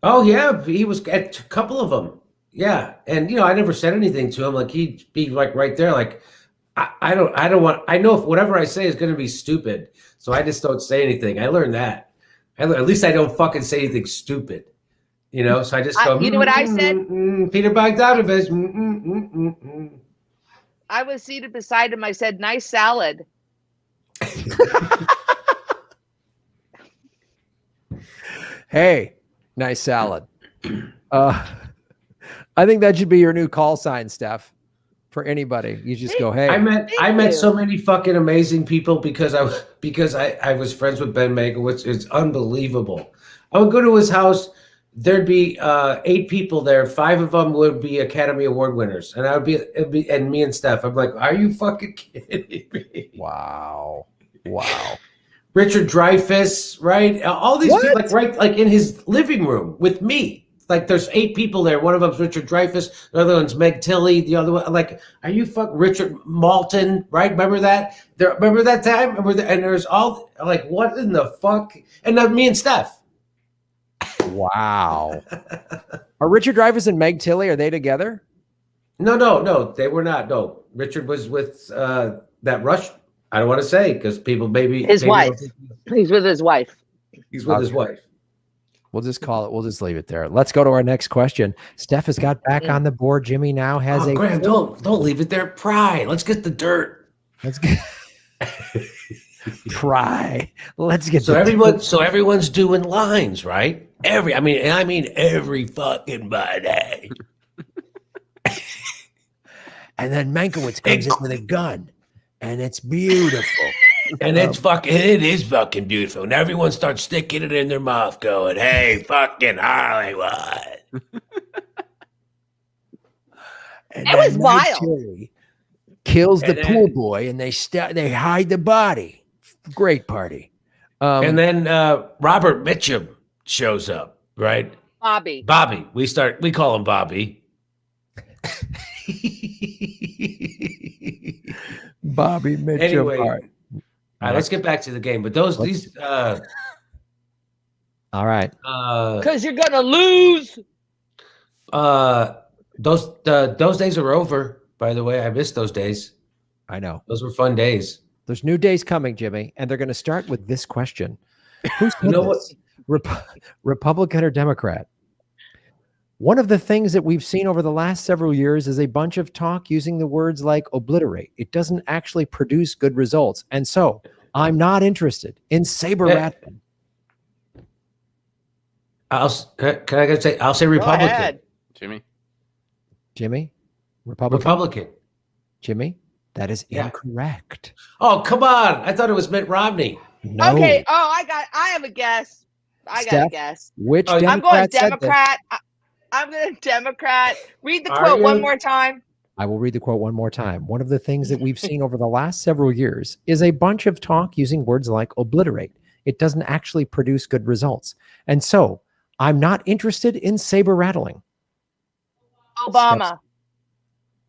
Oh yeah, he was at a couple of them. Yeah, and I never said anything to him. Like he'd be like right there. Like I don't want. I know if whatever I say is going to be stupid, so I just don't say anything. I learned that. At least I don't fucking say anything stupid. So I just go. You know what I said? Peter Bogdanovich. I was seated beside him. I said, "Nice salad." Hey, nice salad. I think that should be your new call sign, Steph. For anybody, you just go, "Hey." I met so many fucking amazing people because I was friends with Ben Mankiewicz. It's unbelievable. I would go to his house. There'd be 8 people there. 5 of them would be Academy Award winners, and it'd be and me and Steph. I'm like, are you fucking kidding me? Wow. Richard Dreyfuss, right? All these people, like in his living room with me. Like there's 8 people there. One of them's Richard Dreyfuss. The other one's Meg Tilly. The other one, like, are you Richard Malton? Right? Remember that? Remember that time? And there's all like, what in the fuck? And then me and Steph. Wow. Are Richard Dreyfuss and Meg Tilly, are they together? No, they were not. No, Richard was with that Rush. I don't want to say because people maybe his wife. He's with his wife. He's with his wife. We'll just call it. We'll just leave it there. Let's go to our next question. Steph has got back on the board. Jimmy now has Graham, don't leave it there. Pry. Let's get the dirt. Let's get try. Let's get so everyone's doing lines, right? I mean every fucking body. And then Mankiewicz comes in with a gun, and it's beautiful. And it is fucking beautiful. And everyone starts sticking it in their mouth, going, "Hey, fucking Hollywood!" And that was wild. Tilly kills the pool boy, and they hide the body. Great party. And then Robert Mitchum shows up, right? Bobby. We call him Bobby. Bobby Mitchum. Anyway, all right, let's get back to the game. But these. All right. Because you're gonna lose. Those days are over. By the way, I miss those days. I know. Those were fun days. There's new days coming, Jimmy, and they're going to start with this question: Who's Republican or Democrat? One of the things that we've seen over the last several years is a bunch of talk using the words like obliterate. It doesn't actually produce good results. And so I'm not interested in saber rattling. I'll say Republican. Go ahead. Jimmy? Republican. Jimmy, that is incorrect. Oh, come on. I thought it was Mitt Romney. No. Okay. Oh, I have a guess. I got a guess. Which I'm going Democrat. I'm going to Democrat. Read the quote one more time. I will read the quote one more time. One of the things that we've seen over the last several years is a bunch of talk using words like obliterate. It doesn't actually produce good results. And so I'm not interested in saber rattling. Obama.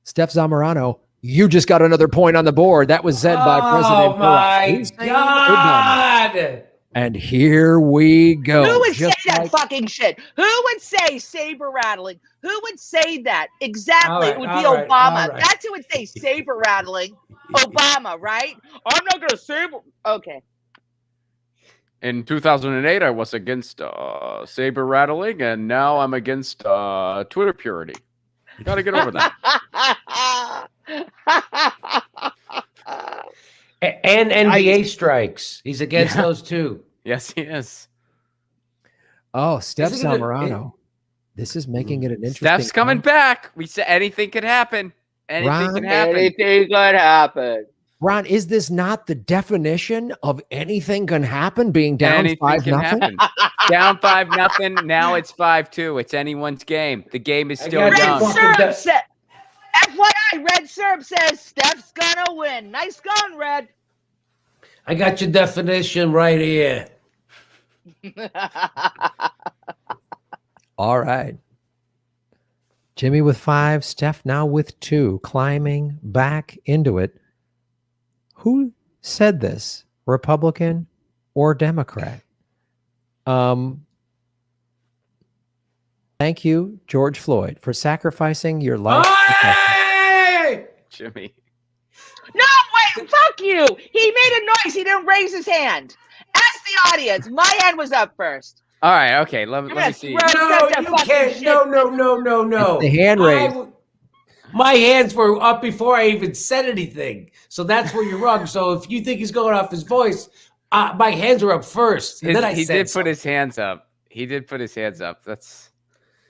Steph Zamorano, you just got another point on the board. That was said by President Barack. Oh, my God. Obama. And here we go. Who would say that fucking shit? Who would say saber rattling? Who would say that? Exactly. It would be Obama. That's who would say saber rattling. Obama, right? I'm not going to saber. Okay. In 2008, I was against saber rattling, and now I'm against Twitter purity. You got to get over that. And NBA strikes. He's against those too. Yes, he is. Oh, Steph Zamorano. This is making it an interesting. Steph's coming back. We said anything could happen. Anything can happen. Anything could happen. Ron, is this not the definition of anything can happen? Being down 5-0? Down 5-0. Now it's 5-2. It's anyone's game. The game is still young. Red Syrup FYI, Red Syrup says Steph's gonna win. Nice gun, Red. I got your definition right here. All right. Jimmy with 5, Steph now with 2, climbing back into it. Who said this? Republican or Democrat? Thank you, George Floyd, for sacrificing your life. Hey! Jimmy. No, wait, fuck you. He made a noise. He didn't raise his hand. Ask the audience. My hand was up first. All right, okay. Let me see. No, you can't. No. It's the hand raise. My hands were up before I even said anything. So that's where you're wrong. So if you think he's going off his voice, my hands were up first. And then He did put his hands up. He did put his hands up. That's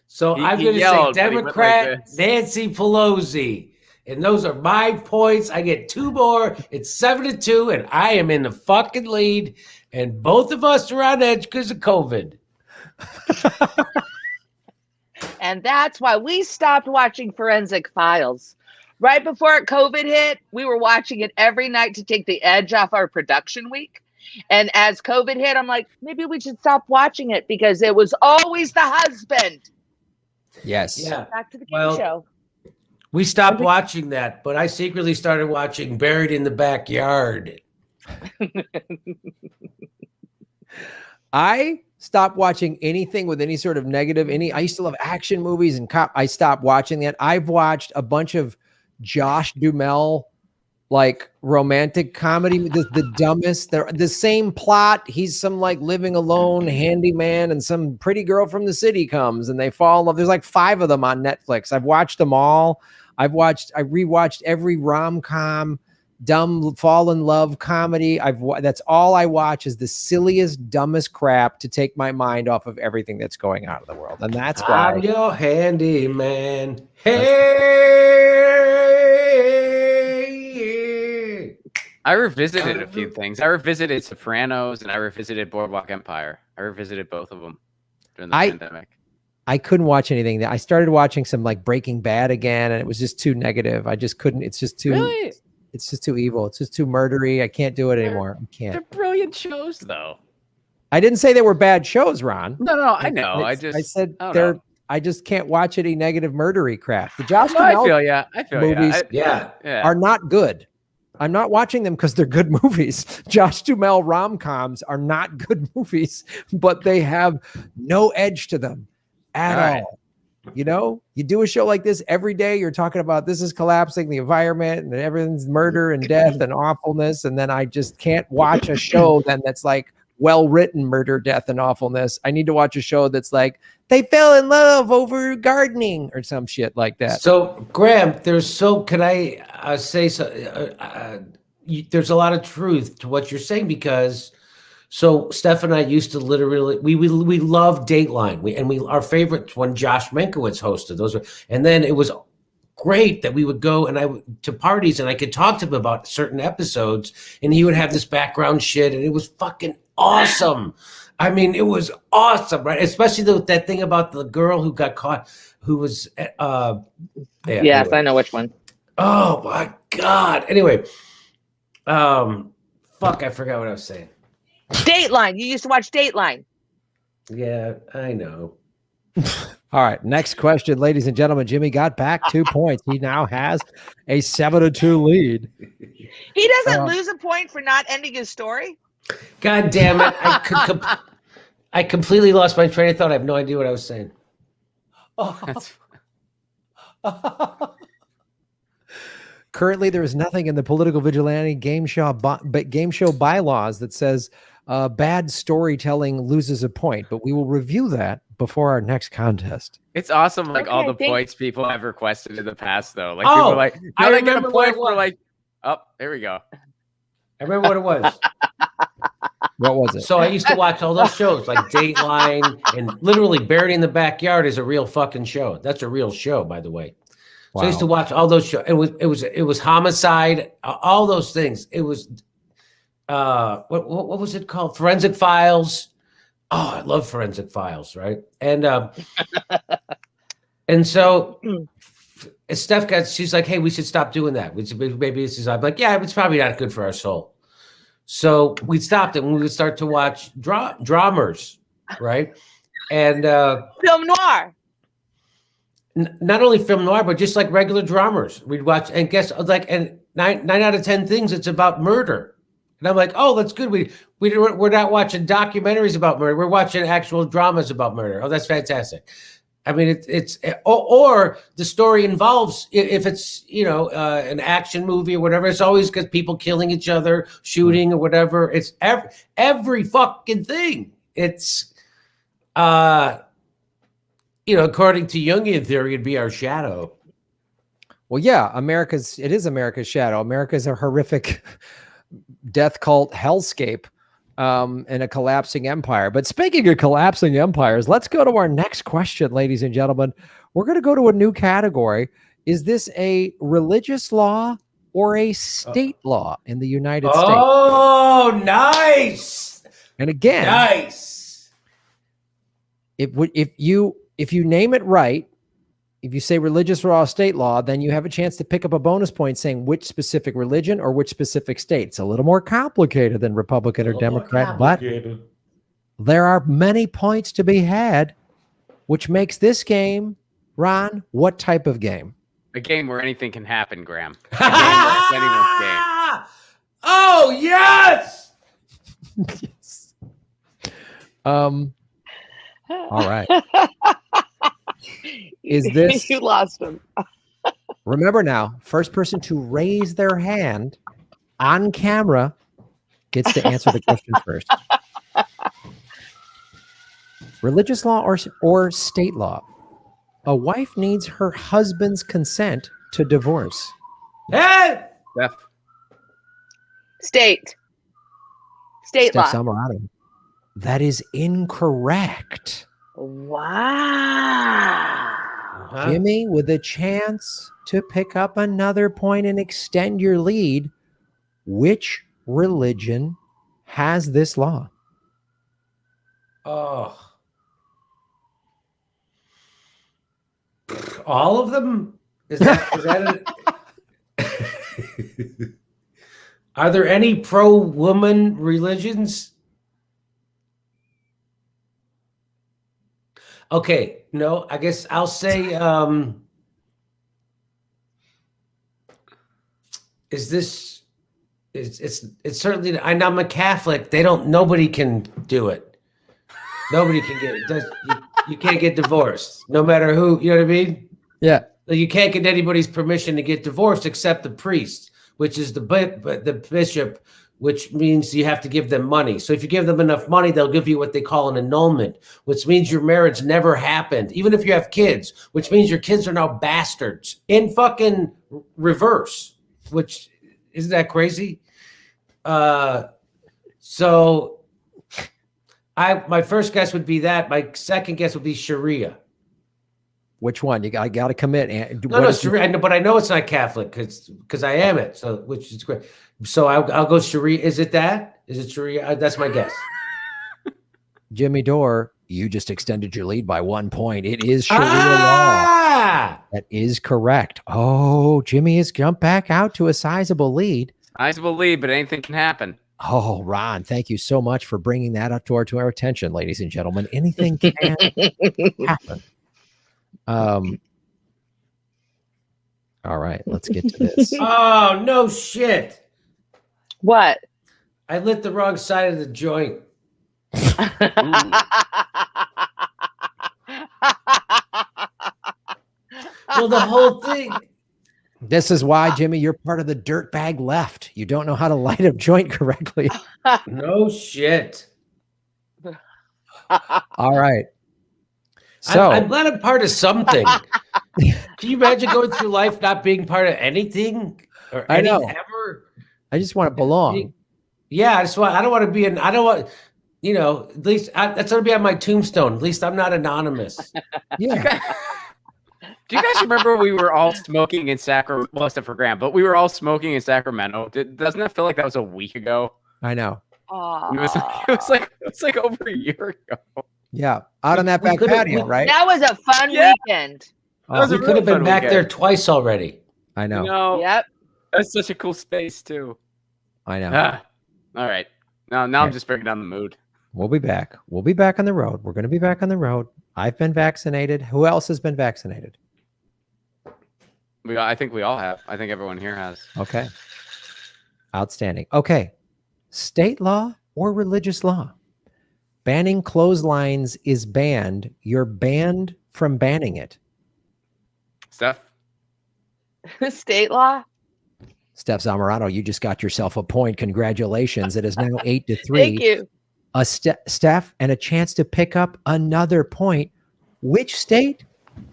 so I'm going to say Democrat like Nancy Pelosi. And those are my points. I get 2 more. It's 7-2, and I am in the fucking lead. And both of us are on edge because of COVID. And that's why we stopped watching Forensic Files. Right before COVID hit, we were watching it every night to take the edge off our production week. And as COVID hit, I'm like, maybe we should stop watching it because it was always the husband. Yes. Yeah. Back to the game show. We stopped watching that, but I secretly started watching Buried in the Backyard. I stopped watching anything with any sort of negative. I used to love action movies and cop. I stopped watching that. I've watched a bunch of Josh Duhamel, like romantic comedy. The dumbest. They're the same plot. He's some like living alone handyman, and some pretty girl from the city comes, and they fall in love. There's like 5 of them on Netflix. I've watched them all. I rewatched every rom-com, dumb fall in love comedy. That's all I watch is the silliest, dumbest crap to take my mind off of everything that's going on in the world. And that's why I'm your handyman. Hey. I revisited a few things. I revisited Sopranos and I revisited Boardwalk Empire. I revisited both of them during the pandemic. I couldn't watch anything. I started watching some like Breaking Bad again, and it was just too negative. I just couldn't. It's just too. Really? It's just too evil. It's just too murdery. I can't do it anymore. I can't. They're brilliant shows, though. I didn't say they were bad shows, Ron. No, I know. I said they're. I just can't watch any negative murdery crap. The Josh Duhamel movies are not good. I'm not watching them because they're good movies. Josh Duhamel rom-coms are not good movies, but they have no edge to them at all. You know, you do a show like this every day. You're talking about this is collapsing, the environment, and everything's murder and death and awfulness. And then I just can't watch a show then that's like well-written murder, death, and awfulness. I need to watch a show that's like they fell in love over gardening or some shit like that. So, Graham, can I say so? There's a lot of truth to what you're saying because. So Steph and I used to literally we love Dateline. Our favorite when Josh Mankiewicz hosted those and then it was great that we would go to parties and I could talk to him about certain episodes and he would have this background shit and it was fucking awesome. I mean, it was awesome, right? Especially that thing about the girl who got caught who was yes, anyway. I know which one. Oh my God. Anyway, I forgot what I was saying. Dateline. You used to watch Dateline. Yeah, I know. All right. Next question, ladies and gentlemen. Jimmy got back 2 points. He now has a 7-2 lead. He doesn't lose a point for not ending his story. God damn it. I completely lost my train of thought. I have no idea what I was saying. Currently, there is nothing in the political vigilante game show bylaws that says bad storytelling loses a point, but we will review that before our next contest. It's awesome, like all the points people have requested in the past, though. Like people are like, no, they get a point for like, oh, there we go. I remember what it was. What was it? So I used to watch all those shows like Dateline and literally Buried in the Backyard is a real fucking show. That's a real show, by the way. Wow. So I used to watch all those shows. It was Homicide, all those things. It was what was it called? Forensic Files. Oh, I love Forensic Files, right? And and so Steph she's like, hey, we should stop doing that. Maybe this is. I'm like, yeah, it's probably not good for our soul. So we stopped it, and we would start to watch dramas, right? And film noir. Not only film noir, but just like regular dramas. We'd watch, and guess like, and nine out of 10 things, it's about murder. And I'm like, oh, that's good. We're not watching documentaries about murder. We're watching actual dramas about murder. Oh, that's fantastic. I mean, or the story involves, if it's, an action movie or whatever, it's always because people killing each other, shooting or whatever. It's every fucking thing. It's, according to Jungian theory, it'd be our shadow. Well, yeah, it is America's shadow. America's a horrific death cult hellscape. And a collapsing empire. But speaking of collapsing empires, let's go to our next question, ladies and gentlemen. We're going to go to a new category. Is this a religious law or a state law in the United States? Oh, nice. And again, nice. If you name it right, if you say religious law or state law, then you have a chance to pick up a bonus point saying which specific religion or which specific state. It's a little more complicated than Republican or Democrat, but there are many points to be had, which makes this game, Ron, what type of game? A game where anything can happen, Graham. A game where it's anyone's game. Oh, yes! Yes. All right. Is this you lost him? Remember now, first person to raise their hand on camera gets to answer the question first. Religious law or state law? A wife needs her husband's consent to divorce. Hey! Stef. State law. Zamorano. That is incorrect. Wow. Jimmy, with a chance to pick up another point and extend your lead, which religion has this law? Oh. All of them? Is that Are there any pro-woman religions? Okay, no, I guess I'll say, it's certainly, I'm a Catholic. Nobody can do it. Nobody can get it. You can't get divorced, no matter who, you know what I mean? Yeah. You can't get anybody's permission to get divorced except the priest, which is the bishop, which means you have to give them money. So if you give them enough money, they'll give you what they call an annulment, which means your marriage never happened, even if you have kids, which means your kids are now bastards in fucking reverse, which isn't that crazy? So my first guess would be that. My second guess would be Sharia. Which one? I got to commit. No, Sharia, but I know it's not Catholic because I am it. So which is great. So I'll go Sharia. Is it that? Is it Sharia? That's my guess. Jimmy Dore, you just extended your lead by 1 point. It is Sharia law. That is correct. Oh, Jimmy has jumped back out to a sizable lead. Sizable lead, but anything can happen. Oh, Ron, thank you so much for bringing that up to our attention, ladies and gentlemen. Anything can happen. All right, let's get to this. Oh, no shit. What? I lit the wrong side of the joint. Well, the whole thing. This is why, Jimmy, you're part of the dirtbag left. You don't know how to light a joint correctly. No shit. All right. So I'm glad I'm part of something. Can you imagine going through life not being part of anything or anything ever? I just want to belong. Yeah, I don't want to be at least that's going to be on my tombstone. At least I'm not anonymous. Yeah. Do you guys remember we were all smoking in Sacramento? Well, except for Graham, but we were all smoking in Sacramento. Doesn't that feel like that was a week ago? I know. It was like over a year ago. Yeah, out on that back patio, right? That was a fun weekend. We could have been back there twice already. I know. Yep. That's such a cool space too. I know. All right. Now I'm just bringing down the mood. We'll be back. We'll be back on the road. We're going to be back on the road. I've been vaccinated. Who else has been vaccinated? I think we all have. I think everyone here has. Okay. Outstanding. Okay. State law or religious law? Banning clotheslines is banned. You're banned from banning it. Stef? State law? Stef Zamorano, you just got yourself a point. Congratulations. It is now 8-3. Thank you. Steph, and a chance to pick up another point. Which state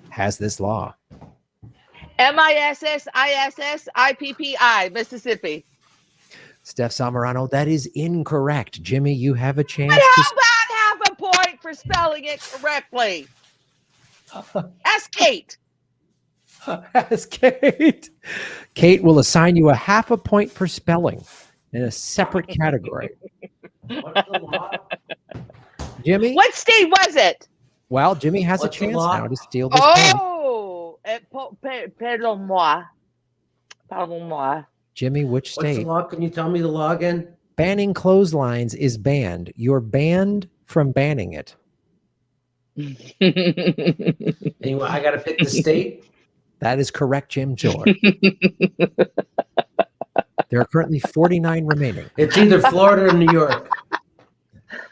has this law? MISSISSIPPI, Mississippi. Steph Zamorano, that is incorrect. Jimmy, you have a chance. But how about half a point for spelling it correctly? Ask Kate. Ask Kate. Kate will assign you a half a point for spelling in a separate category. Jimmy? What state was it? Well, Jimmy has a chance now to steal this point. Pardon-moi. Pardon-moi. Jimmy, which state? What's the law? Can you tell me the law again? Banning clotheslines is banned. You're banned from banning it. Anyway, I got to pick the state. That is correct, Jim Dore. There are currently 49 remaining. It's either Florida or New York.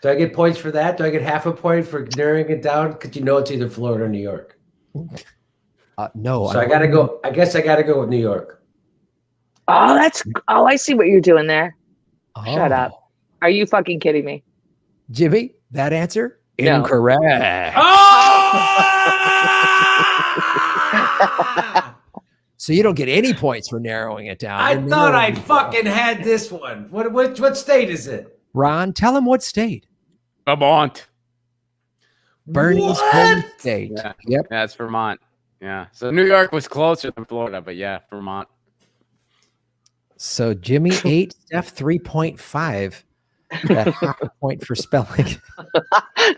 Do I get points for that? Do I get half a point for narrowing it down? Because you know it's either Florida or New York. No. So I got to go. I guess I got to go with New York. Oh, I see what you're doing there. Oh. Shut up. Are you fucking kidding me? Jimmy, that answer? No. Incorrect. Oh! So you don't get any points for narrowing it down. I thought I fucking had this one. What state is it? Ron, tell him what state. Vermont. Bernie's home state. Yeah. Yep. Yeah, it's Vermont. Yeah. So New York was closer than Florida, but yeah, Vermont. So Jimmy 8, Steph 3.5. That half a point for spelling.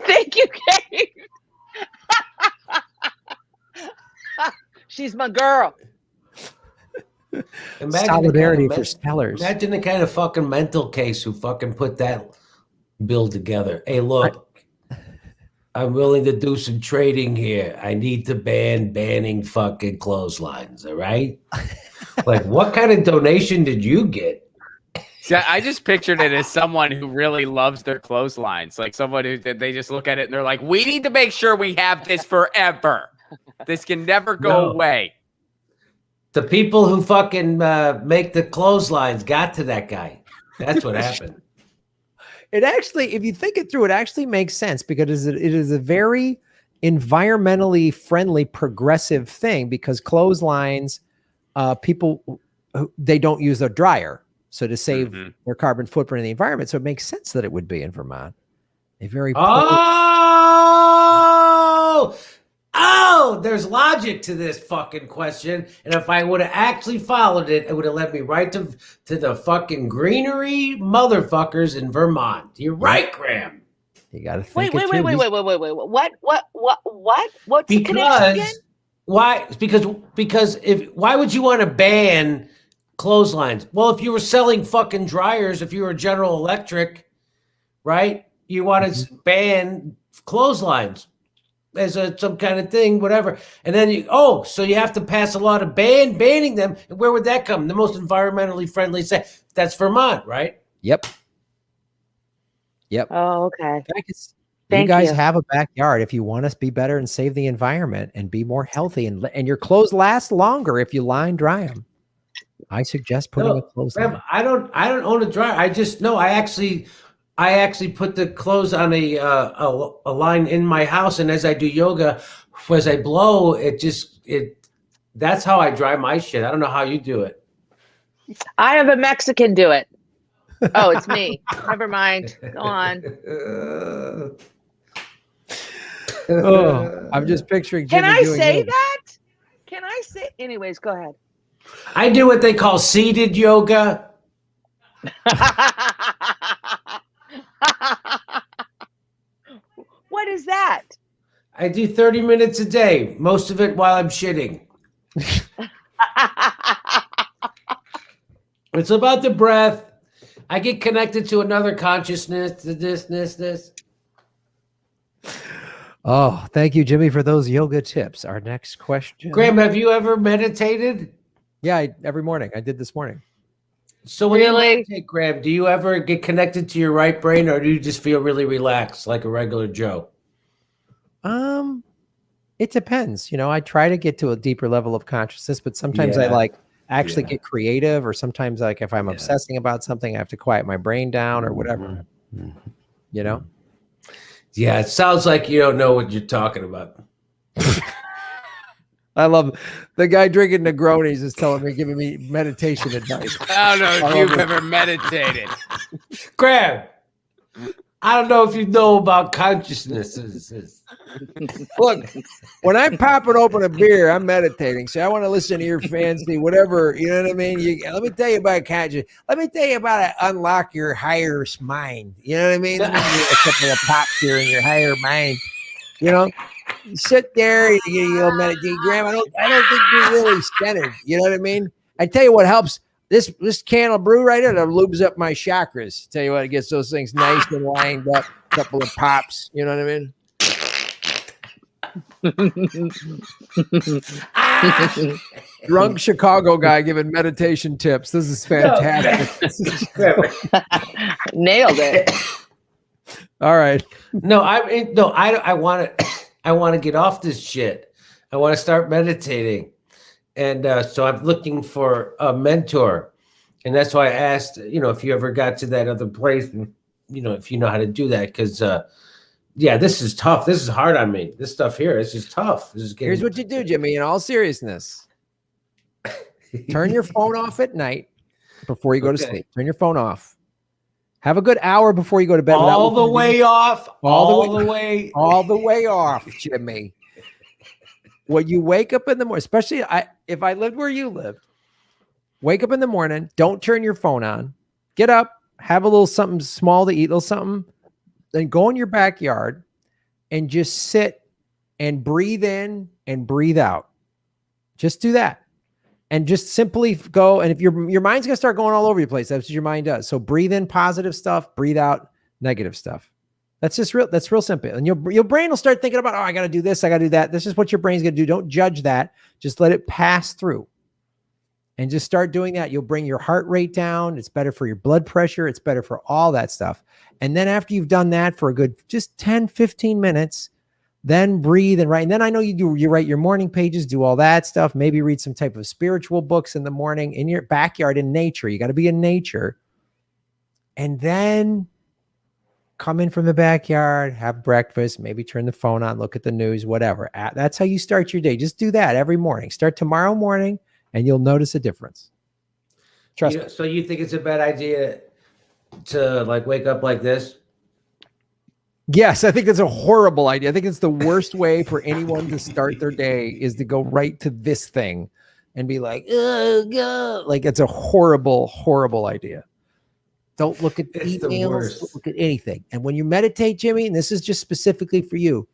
Thank you, Kate. She's my girl. Solidarity for spellers. Imagine the kind of fucking mental case who fucking put that bill together. Hey, look, I'm willing to do some trading here. I need to banning fucking clotheslines. All right. Like, what kind of donation did you get? See, I just pictured it as someone who really loves their clotheslines, like someone who they just look at it and they're like, "We need to make sure we have this forever. This can never go away." The people who fucking make the clotheslines got to that guy. That's what happened. It actually, if you think it through, it actually makes sense because it is a very environmentally friendly, progressive thing because clotheslines, people, they don't use their dryer. So to save their carbon footprint in the environment. So it makes sense that it would be in Vermont. A very there's logic to this fucking question. And if I would have actually followed it, it would have led me right to the fucking greenery motherfuckers in Vermont. You're right, Graham. You got to think. Wait. What's the connection again? Why? Because why would you want to ban clotheslines? Well, if you were selling fucking dryers, if you were General Electric, right? You want to ban clotheslines as some kind of thing, whatever. And then so you have to pass a law to banning them. And where would that come? The most environmentally friendly state. That's Vermont, right? Yep. Oh, okay. You guys have a backyard. If you want to be better and save the environment and be more healthy and your clothes last longer if you line dry them, I suggest putting a clothesline. I don't own a dryer. I actually put the clothes on a line in my house, and as I do yoga, as I blow, that's how I dry my shit. I don't know how you do it. I have a Mexican do it. Oh, it's me. Never mind. Go on. I'm just picturing Jimmy. Can I say yoga. that? Can I say? Anyways, go ahead. I do what they call seated yoga. What is that? I do 30 minutes a day, most of it while I'm shitting. It's about the breath. I get connected to another consciousness. This. Oh, thank you, Jimmy, for those yoga tips. Our next question. Graham, have you ever meditated? Yeah, every morning. I did this morning. So when you meditate, Graham, do you ever get connected to your right brain, or do you just feel really relaxed like a regular Joe? It depends. I try to get to a deeper level of consciousness, but sometimes I actually get creative, or sometimes if I'm obsessing about something, I have to quiet my brain down or whatever. Yeah, it sounds like you don't know what you're talking about. I love the guy drinking Negronis is giving me meditation advice. I don't know if you've ever meditated. Graham, I don't know if you know about consciousness. Look, when I'm popping open a beer, I'm meditating. So I want to listen to your fancy, whatever, you know what I mean? Let me tell you about consciousness. Let me tell you about unlock your higher mind. You know what I mean? Let me give you a couple of pops here in your higher mind. You sit there, you meditate, Graham. I don't think you're really centered. You know what I mean? I tell you what helps. This can of brew right here that lubes up my chakras. Tell you what, it gets those things nice and lined up. A couple of pops. You know what I mean? Drunk Chicago guy giving meditation tips. This is fantastic. Nailed it. All right. I want to get off this shit. I want to start meditating. And so I'm looking for a mentor. And that's why I asked, if you ever got to that other place, and, if you know how to do that. Because, this is tough. This is hard on me. This stuff here, this is tough. Here's what you do, Jimmy, in all seriousness. Turn your phone off at night before you go to sleep. Turn your phone off. Have a good hour before you go to bed. All the way off. All the way off, Jimmy. When you wake up in the morning, especially if I lived where you lived, wake up in the morning, don't turn your phone on, get up, have a little something small to eat, a little something, then go in your backyard and just sit and breathe in and breathe out. Just do that. And just simply go. And if your mind's going to start going all over the place, that's what your mind does. So breathe in positive stuff, breathe out negative stuff. That's real simple. And your brain will start thinking about, I got to do this, I got to do that. This is what your brain's going to do. Don't judge that. Just let it pass through and just start doing that. You'll bring your heart rate down. It's better for your blood pressure. It's better for all that stuff. And then after you've done that for a good, just 10, 15 minutes, then breathe and write. And then I know you write your morning pages, do all that stuff. Maybe read some type of spiritual books in the morning in your backyard in nature. You got to be in nature. And then come in from the backyard, have breakfast, maybe turn the phone on, look at the news, whatever. That's how you start your day. Just do that every morning. Start tomorrow morning and you'll notice a difference. Trust me. So you think it's a bad idea to wake up like this? Yes, I think that's a horrible idea. I think it's the worst way for anyone to start their day is to go right to this thing and be like, oh, God. It's a horrible, horrible idea. Don't look at emails, don't look at anything. And when you meditate, Jimmy, and this is just specifically for you,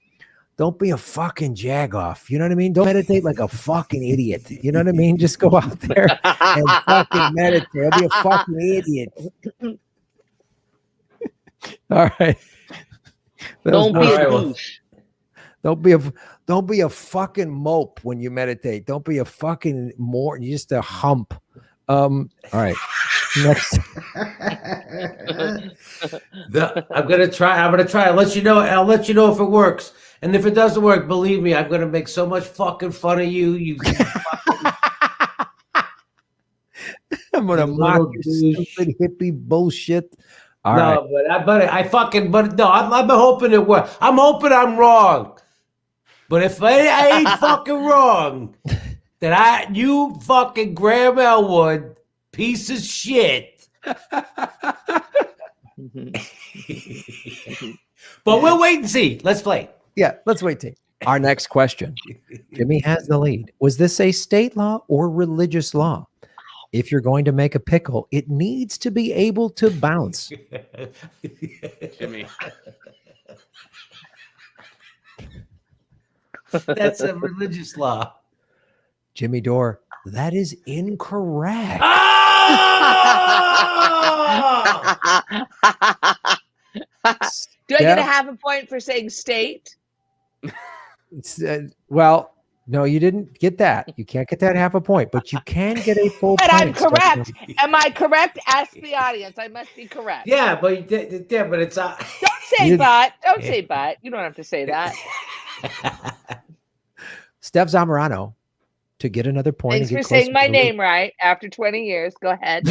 don't be a fucking jagoff. You know what I mean? Don't meditate like a fucking idiot. You know what I mean? Just go out there and fucking meditate. Don't be a fucking idiot. All right. Don't be a douche. Don't be a fucking mope when you meditate. Don't be a fucking you're just a hump. All right. Next. I'm gonna try. I'll let you know if it works. And if it doesn't work, believe me, I'm gonna make so much fucking fun of you. I'm gonna mock your stupid hippie bullshit. All right. I'm hoping it works. I'm hoping I'm wrong. But if I ain't fucking wrong, then you fucking Graham Elwood, piece of shit. But we'll wait and see. Let's play. Yeah, let's wait. Our next question. Jimmy has the lead. Was this a state law or religious law? If you're going to make a pickle, it needs to be able to bounce. Jimmy. That's a religious law. Jimmy Dore, that is incorrect. Oh! Do I get a half a point for saying state? Well, no, you didn't get that. You can't get that half a point, but you can get a full But point. I'm correct. Am I correct? Ask the audience. I must be correct. Yeah, but it's Don't say but. Don't say but. You don't have to say that. Stef Zamorano to get another point. Thanks for saying my name right after 20 years. Go ahead.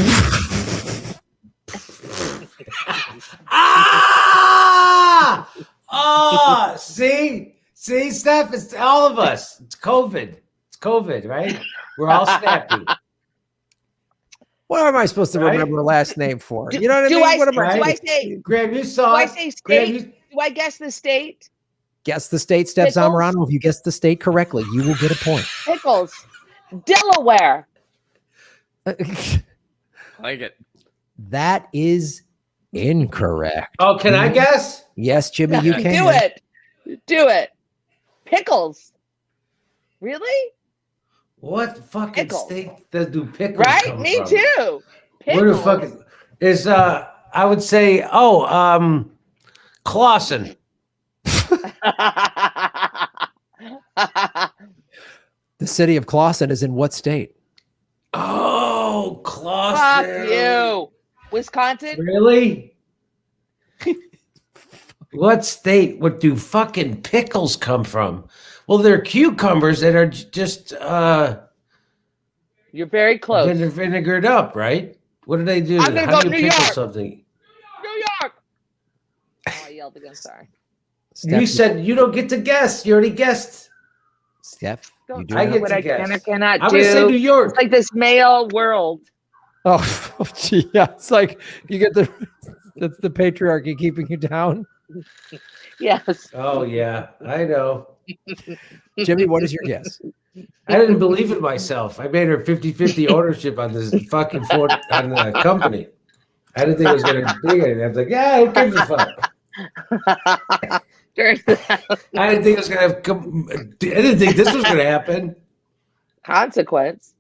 Oh, see, Stef, it's all of us. It's COVID, right? We're all snappy. What am I supposed to remember a last name for? You know what I mean? Do I say? Graham, you saw. Do I say state? Do I guess the state? Guess the state, Stef Zamorano. If you guess the state correctly, you will get a point. Pickles, Delaware. Like it. That is incorrect. Oh, can I guess? Yes, Jimmy, you can. Do it. Pickles. Really? What fucking state does do pickles? Right? Come Me from? too. Pickles. Where the fuck is I would say, Clausen. The city of Clausen is in what state? Oh, Clausen. Fuck you. Wisconsin? Really? What state? What do fucking pickles come from? Well, they're cucumbers that are just You're very close. Vinegared up, right? What do they do? I'm gonna How go do you New pickle York. something? New York. Oh, I yelled again. Sorry. You said you don't get to guess. You already guessed. Stef, you do. I get what to I guess. can or cannot I'm do. gonna say New York. It's like this male world. Oh, gee, yeah. It's like you get that's the patriarchy keeping you down. Yes. Oh yeah, I know. Jimmy, what is your guess? I didn't believe in myself. I made her 50-50 ownership on this fucking on the company. I didn't think it was going to be anything. I was like, yeah, who gives a fuck? I didn't think it was going to come. I didn't think this was going to happen. Consequence.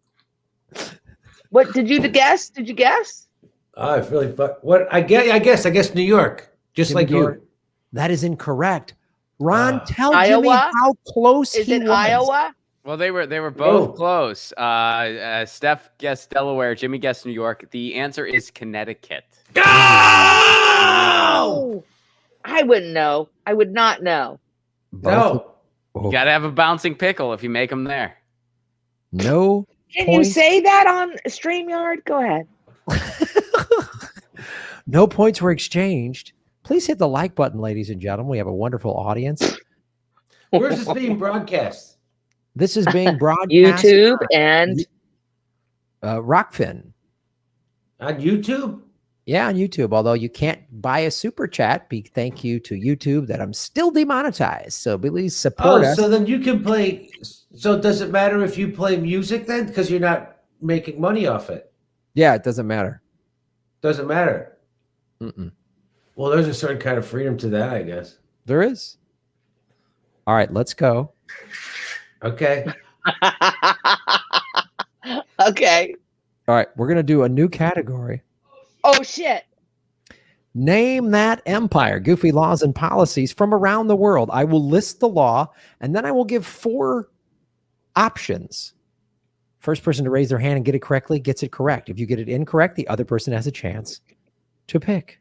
What did you guess? Did you guess? Oh, I really fuck. What I guess New York, just Jimmy like Dore. you. That is incorrect. Ron, tell Iowa? Jimmy how close Is he it was. Iowa? Well, they were both close. Stef guessed Delaware. Jimmy guessed New York. The answer is Connecticut. Oh! I wouldn't know. I would not know. No. You gotta have a bouncing pickle if you make them there. No. Can you say that on StreamYard? Go ahead. No points were exchanged. Please hit the like button, ladies and gentlemen. We have a wonderful audience. Where's this being broadcast? This is being broadcast YouTube and Rockfin. On YouTube? Yeah, on YouTube. Although you can't buy a super chat, thank you to YouTube that I'm still demonetized. So please support us. So then you can play. So does it matter if you play music then? Because you're not making money off it. Yeah, it doesn't matter. Doesn't matter. Mm-mm. Well, there's a certain kind of freedom to that, I guess. There is. All right, let's go. Okay. Okay. All right, we're going to do a new category. Oh, shit. Name that empire, goofy laws and policies from around the world. I will list the law, and then I will give 4 options. First person to raise their hand and get it correctly gets it correct. If you get it incorrect, the other person has a chance to pick.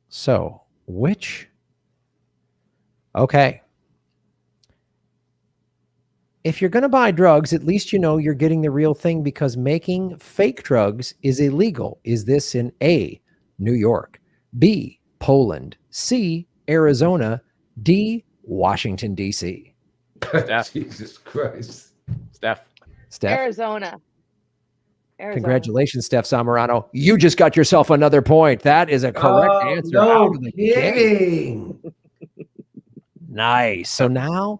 So, which? Okay. If you're going to buy drugs, at least you know you're getting the real thing because making fake drugs is illegal. Is this in A, New York, B, Poland, C, Arizona, D, Washington, D.C.? Jesus Christ. Stef. Arizona. Congratulations, Stef Zamorano. You just got yourself another point. That is a correct answer. No kidding. Nice. So now,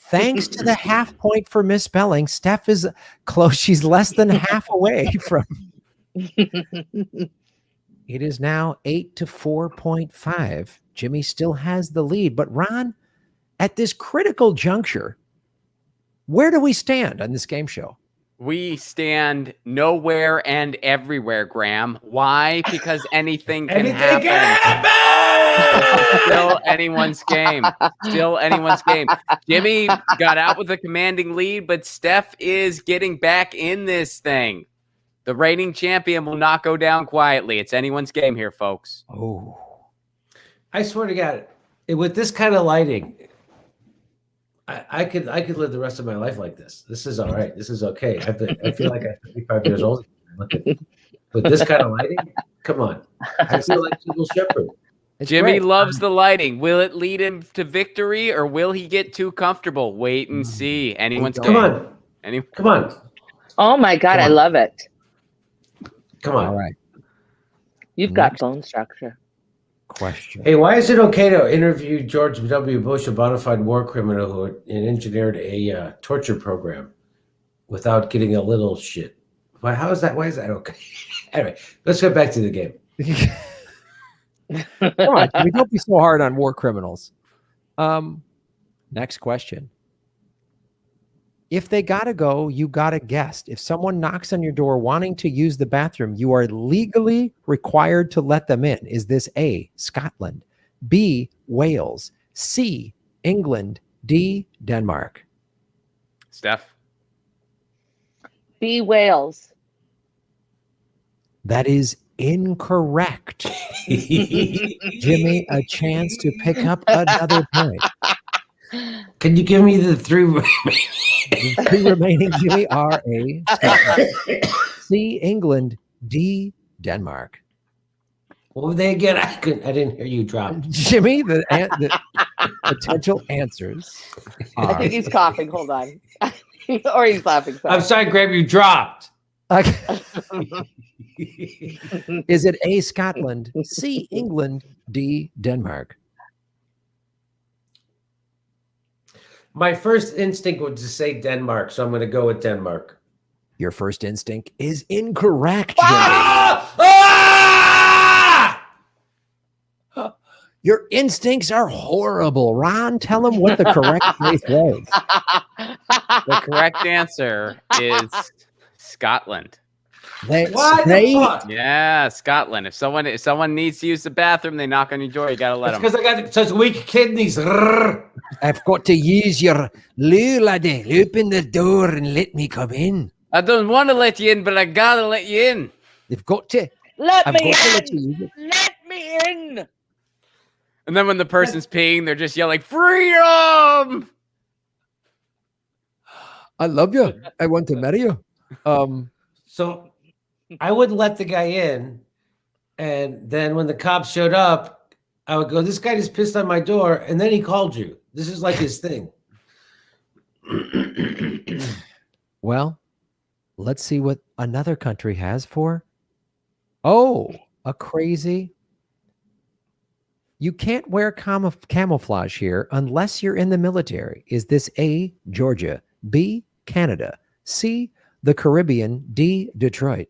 thanks to the half point for misspelling, Stef is close. She's less than half away from. It is now 8 to 4.5. Jimmy still has the lead, but Ron, at this critical juncture, where do we stand on this game show? We stand nowhere and everywhere, Graham. Why? Because anything can happen. Still anyone's game. Still anyone's game. Jimmy got out with a commanding lead, but Stef is getting back in this thing. The reigning champion will not go down quietly. It's anyone's game here, folks. Oh, I swear to God, with this kind of lighting, I could live the rest of my life like this. This is all right. This is okay. I feel like I'm 55 years old. With this kind of lighting, come on. I feel like Sybil Shepherd. Jimmy loves the lighting. Will it lead him to victory, or will he get too comfortable? Wait and see. Anyone's game. Come on. Come on. Oh my God, I love it. Come on. all right. You've got bone structure. Question. Hey, why is it okay to interview George W. Bush, a bona fide war criminal who engineered a torture program without getting a little shit? Why? How is that? Why is that okay? Anyway, let's get back to the game. Come on, Jimmy, don't be so hard on war criminals. Next question. If they gotta go, you got a guest. If someone knocks on your door wanting to use the bathroom, you are legally required to let them in. Is this A, Scotland, B, Wales, C, England, D, Denmark? Stef? B, Wales. That is incorrect. Jimmy, a chance to pick up another point. Can you give me the three? The three remaining, Jimmy, are A, Scotland, C, England, D, Denmark. What were they again? I didn't hear you drop. Jimmy, the potential answers are... I think he's coughing. Hold on. Or he's laughing. Sorry. I'm sorry, Graham, you dropped. Okay. Is it A, Scotland, C, England, D, Denmark? My first instinct was to say Denmark, so I'm going to go with Denmark. Your first instinct is incorrect, Jimmy. Your instincts are horrible. Ron, tell them what the correct place was. The correct answer is Scotland. Yeah, Scotland. If someone needs to use the bathroom, they knock on your door. You gotta let them. Because I got such weak kidneys. I've got to use your loo, laddie. Open the door and let me come in. I don't want to let you in, but I gotta let you in. You've got to. Let I've me got to in. let you use it. Let me in. And then when the person's peeing, they're just yelling, "Freedom!" I love you. I want to marry you. So I wouldn't let the guy in. And then when the cops showed up, I would go, this guy just pissed on my door. And then he called you. This is like his thing. Well, let's see what another country has for. Oh, a crazy. You can't wear camouflage here unless you're in the military. Is this A, Georgia, B, Canada, C, the Caribbean, D, Detroit?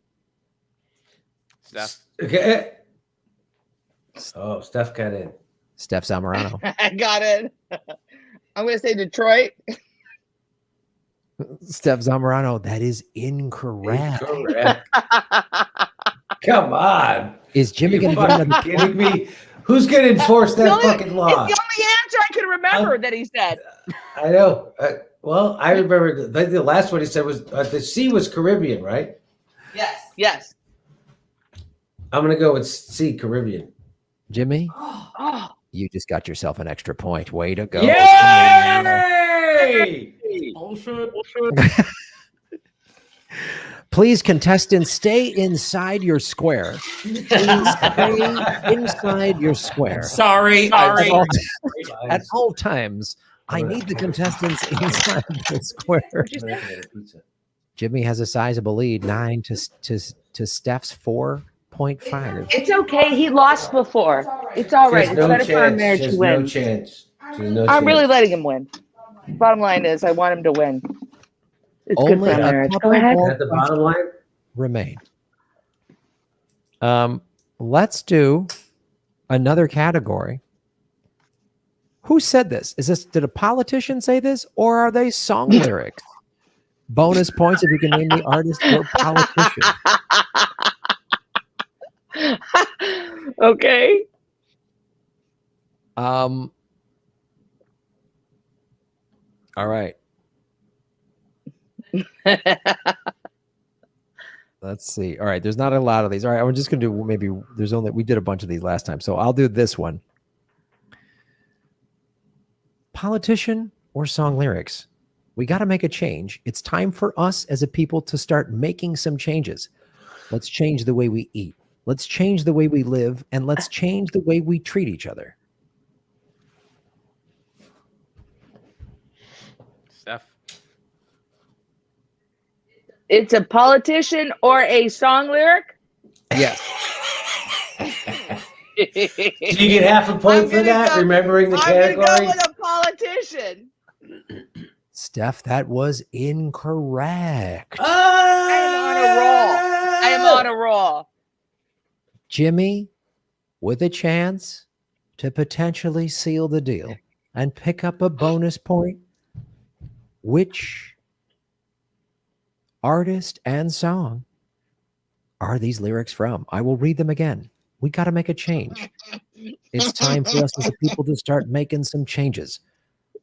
Stef. Okay. Oh, Stef got in. Stef Zamorano. I got it. I'm going to say Detroit. Stef Zamorano, that is incorrect. Come on. Is Jimmy going to get another kidding me? Who's going to enforce that fucking law? It's the only answer I can remember that he said. I know. Well, I remember the last one he said was the C was Caribbean, right? Yes. Yes. I'm going to go with C, Caribbean. Jimmy, Oh. you just got yourself an extra point. Way to go. Yay! Bullshit. Please, contestants, stay inside your square. Please stay inside your square. Sorry. At all times, I need the contestants inside the square. Jimmy has a sizable lead, 9 to Steph's 4.5. It's okay. He lost before. It's all right. It's better for a marriage to win. No chance. I'm really letting him win. Bottom line is, I want him to win. It's Only good for a marriage. Go couple ahead. more At the bottom line? remain. Let's do another category. Who said this? Did a politician say this, or are they song lyrics? Bonus points if you can name the artist or politician. Okay. All right. Let's see. All right. There's not a lot of these. All right. I'm just going to do maybe we did a bunch of these last time. So I'll do this one. Politician or song lyrics? We got to make a change. It's time for us as a people to start making some changes. Let's change the way we eat. Let's change the way we live, and let's change the way we treat each other. Stef. It's a politician or a song lyric? Yes. Do you get half a point for that? Remembering the category? I'm going to go with a politician. Stef, that was incorrect. I am on a roll. Jimmy, with a chance to potentially seal the deal and pick up a bonus point, which artist and song are these lyrics from? I will read them again. We got to make a change. It's time for us as a people to start making some changes.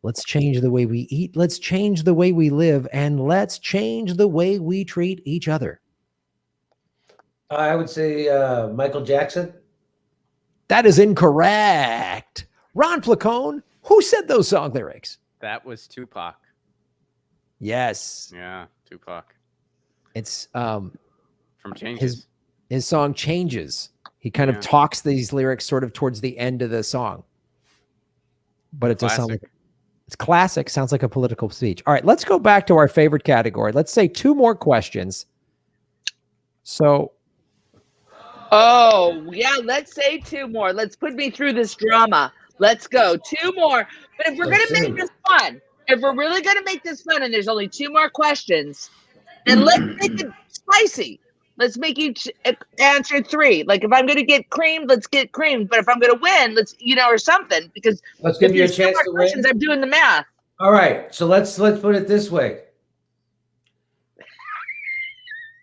Let's change the way we eat. Let's change the way we live. And let's change the way we treat each other. I would say Michael Jackson. That is incorrect. Ron Placone, who said those song lyrics? That was Tupac. Yes. Yeah, Tupac. It's From Changes. His song Changes. He kind of talks these lyrics sort of towards the end of the song. But it does sound like it's classic. Sounds like a political speech. All right, let's go back to our favorite category. Let's say 2 more questions. So yeah, let's say 2 more. Let's put me through this drama. Let's go. 2 more. But if we're going to make this fun, if we're really going to make this fun and there's only 2 more questions, then let's make it spicy. Let's make each answer 3. Like if I'm going to get creamed, let's get creamed. But if I'm going to win, let's, or something. Because let's give you a chance to win. I'm doing the math. All right. So let's put it this way.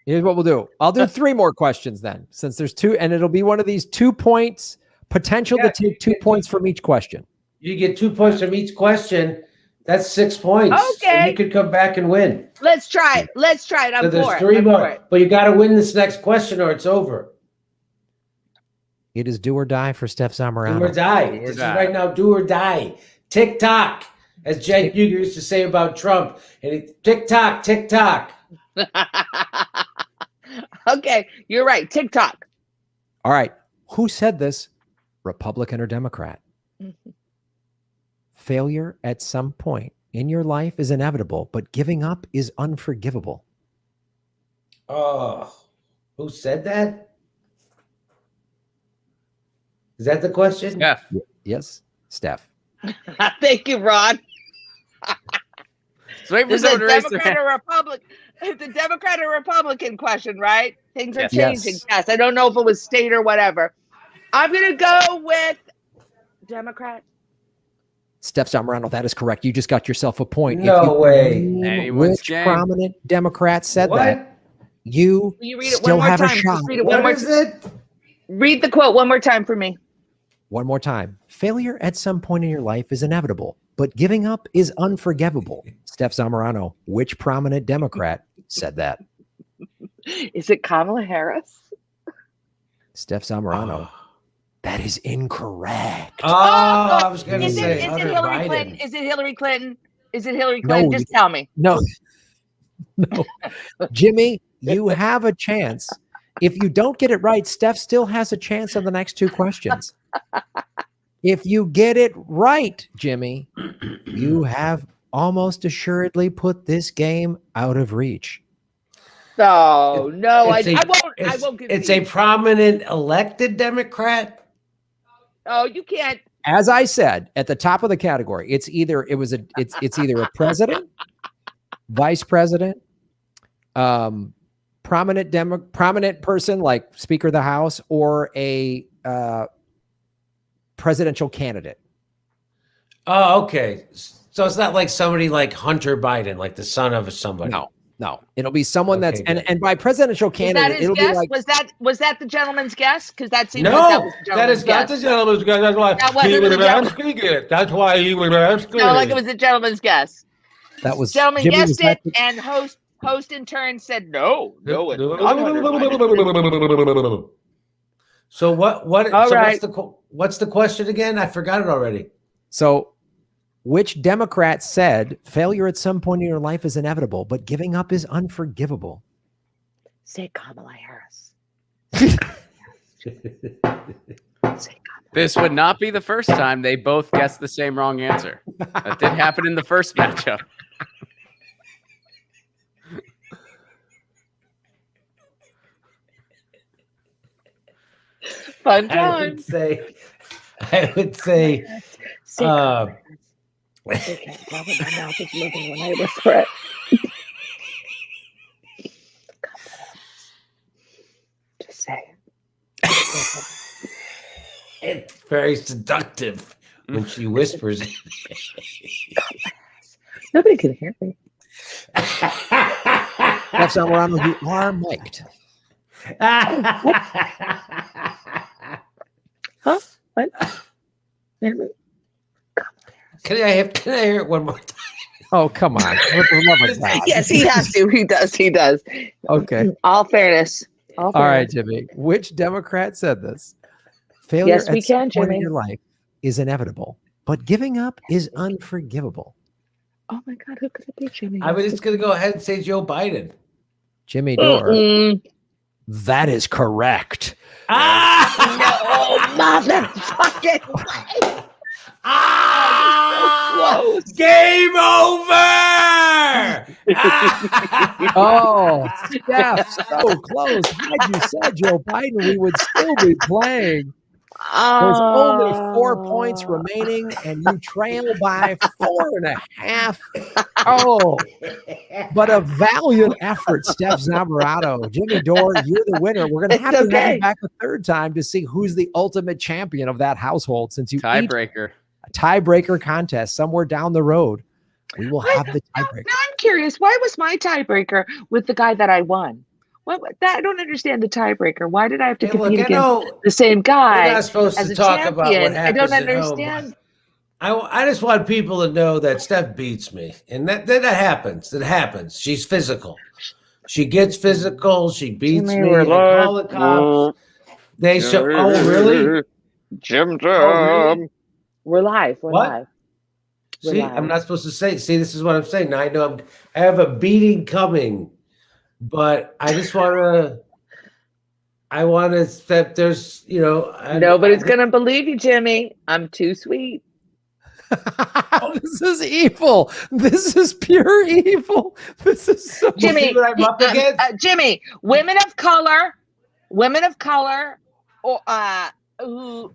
Here's what we'll do. I'll do 3 more questions then, since there's 2, and it'll be one of these 2 points, potential to take 2 points from each question. You get 2 points from each question. That's 6 points. Okay. So you could come back and win. Let's try it. I'm so there's for it. 3 more. But you got to win this next question or it's over. It is do or die for Stef Zamorano. Do or die. This is right now do or die. TikTok, as Jen Yuger used to say about Trump. And TikTok, TikTok. Okay, you're right. TikTok. All right. Who said this? Republican or Democrat? Failure at some point in your life is inevitable, but giving up is unforgivable. Oh, who said that? Is that the question? Stef. Yes, Stef. Thank you, Ron. So wait for This is a someone to raise their Democrat hand. or Republican. It's a Democrat or Republican question, right? Things are Yes. changing. Yes. Yes, I don't know if it was state or whatever. I'm gonna go with Democrat. Stef Zamorano, that is correct. You just got yourself a point. No way. Anyone's Which game. prominent Democrat said What? that? You Will you read it still one more have a time? shot. Just read it What one more is it? Read the quote one more time for me. One more time. Failure at some point in your life is inevitable, but giving up is unforgivable. Stef Zamorano, which prominent Democrat said that? Is it Kamala Harris? Stef Zamorano. That is incorrect. Oh, I was going to Is say it Hunter Hillary Biden. Clinton? Is it Hillary Clinton? Is it Hillary Clinton? No, Just tell me. No. No. Jimmy, you have a chance. If you don't get it right, Stef still has a chance on the next 2 questions. If you get it right, Jimmy, you have almost assuredly put this game out of reach. No, I won't. It's a prominent elected Democrat. Oh, you can't. As I said at the top of the category, it's either a president, vice president, prominent person like Speaker of the House, or a presidential candidate. Oh, okay. So it's not like somebody like Hunter Biden, like the son of somebody. No, No, it'll be someone Okay, that's and by presidential candidate, it'll guess? be like was that the gentleman's guess? Because that seems no, like that was the that is not the gentleman's guess. That's why he was asking it. That's why he was asking No, like it was a gentleman's guess. that was Gentleman Jimmy guessed was it, and host in turn said no. So what? All so right. what's the question again? I forgot it already. So, which Democrat said failure at some point in your life is inevitable, but giving up is unforgivable? Say Kamala Harris. This would not be the first time they both guessed the same wrong answer. That did happen in the first matchup. Fun I time. would say. They can't tell that my mouth is moving when I whisper it. Just say it. It's very seductive when she whispers. Nobody can hear me. That's Zamorano, you are mic'd. Huh? What? Can I hear it one more time? Oh, come on. For the love of God. Yes, he has to. He does. He does. Okay. All fairness. All right, Jimmy. Which Democrat said this? Failure Yes, we at some can, point in Jimmy. your life is inevitable, but giving up is unforgivable. Oh my God, who could it be, Jimmy? I was just going to go ahead and say Joe Biden. Jimmy Dore. That is correct. No, motherfucking way. Close. Game over. Oh, Steph, so close. Had you said Joe Biden, we would still be playing. There's only 4 points remaining, and you trail by 4.5. Oh, but a valiant effort, Stef Zamorano. Jimmy Dore, you're the winner. We're going to have to have you back a third time to see who's the ultimate champion of that household, since you Tiebreaker. A tiebreaker contest somewhere down the road. We will have the tiebreaker. Now I'm curious. Why was my tiebreaker with the guy that I won? I don't understand the tiebreaker. Why did I have to compete against the same guy? We're not supposed to talk about what happens I don't at understand. Home. I just want people to know that Steph beats me, and that happens. That happens. She's physical. She gets physical. She beats me. I call the cops. They show. Oh, really? Jim. Oh, really? We're live. We're live. See, I'm not supposed to say. See, this is what I'm saying. Now I know I have a beating coming. But I just want to. I want to that there's, nobody's gonna believe you, Jimmy. I'm too sweet. Oh, this is evil. This is pure evil. This is so Jimmy. What I'm up against? Jimmy, women of color, or who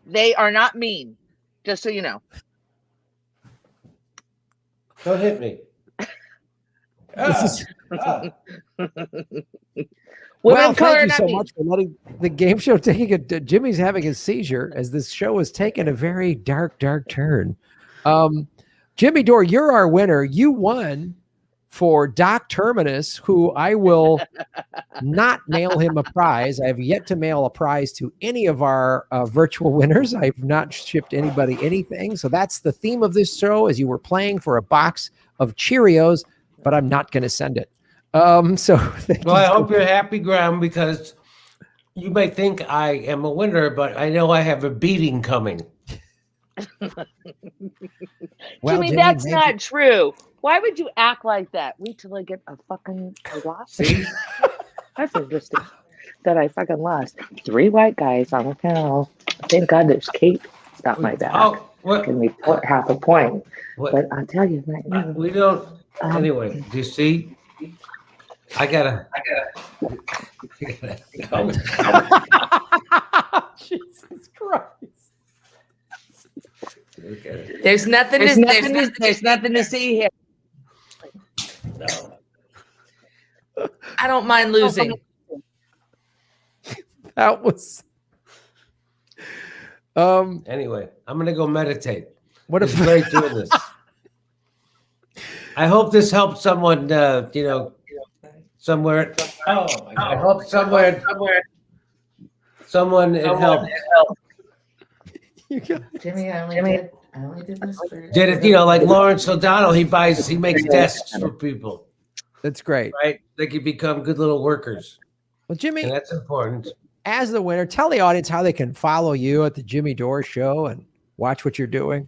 they are not mean. Just so you know. Don't hit me. Well, thank you so much for letting the game show taking a Jimmy's having a seizure as this show has taken a very dark turn. Jimmy Dore, you're our winner. You won for Doc Terminus, who I will not mail him a prize. I have yet to mail a prize to any of our virtual winners. I've not shipped anybody anything. So that's the theme of this show, as you were playing for a box of Cheerios, but I'm not going to send it. I hope you're happy, Graham, because you may think I am a winner, but I know I have a beating coming. Jimmy, that's not true. Why would you act like that? Wait till I get a fucking loss. See? That's interesting. That I fucking lost. 3 white guys on a panel. Thank God there's Kate. It's not my back. Oh, well, Can we put half a point? What? But I'll tell you right now. We don't. Anyway, do you see? I gotta go. Jesus Christ. There's nothing to see here. No. I don't mind losing. That was Anyway, I'm gonna go meditate. What It's if great doing this. I hope this helps someone somewhere. Oh, my God. I hope someone it helped. Jimmy, I only did this for. Did it, like Lawrence O'Donnell, he makes desks for people. That's great. Right? They can become good little workers. Well, Jimmy, and that's important. As the winner, tell the audience how they can follow you at the Jimmy Dore Show and watch what you're doing.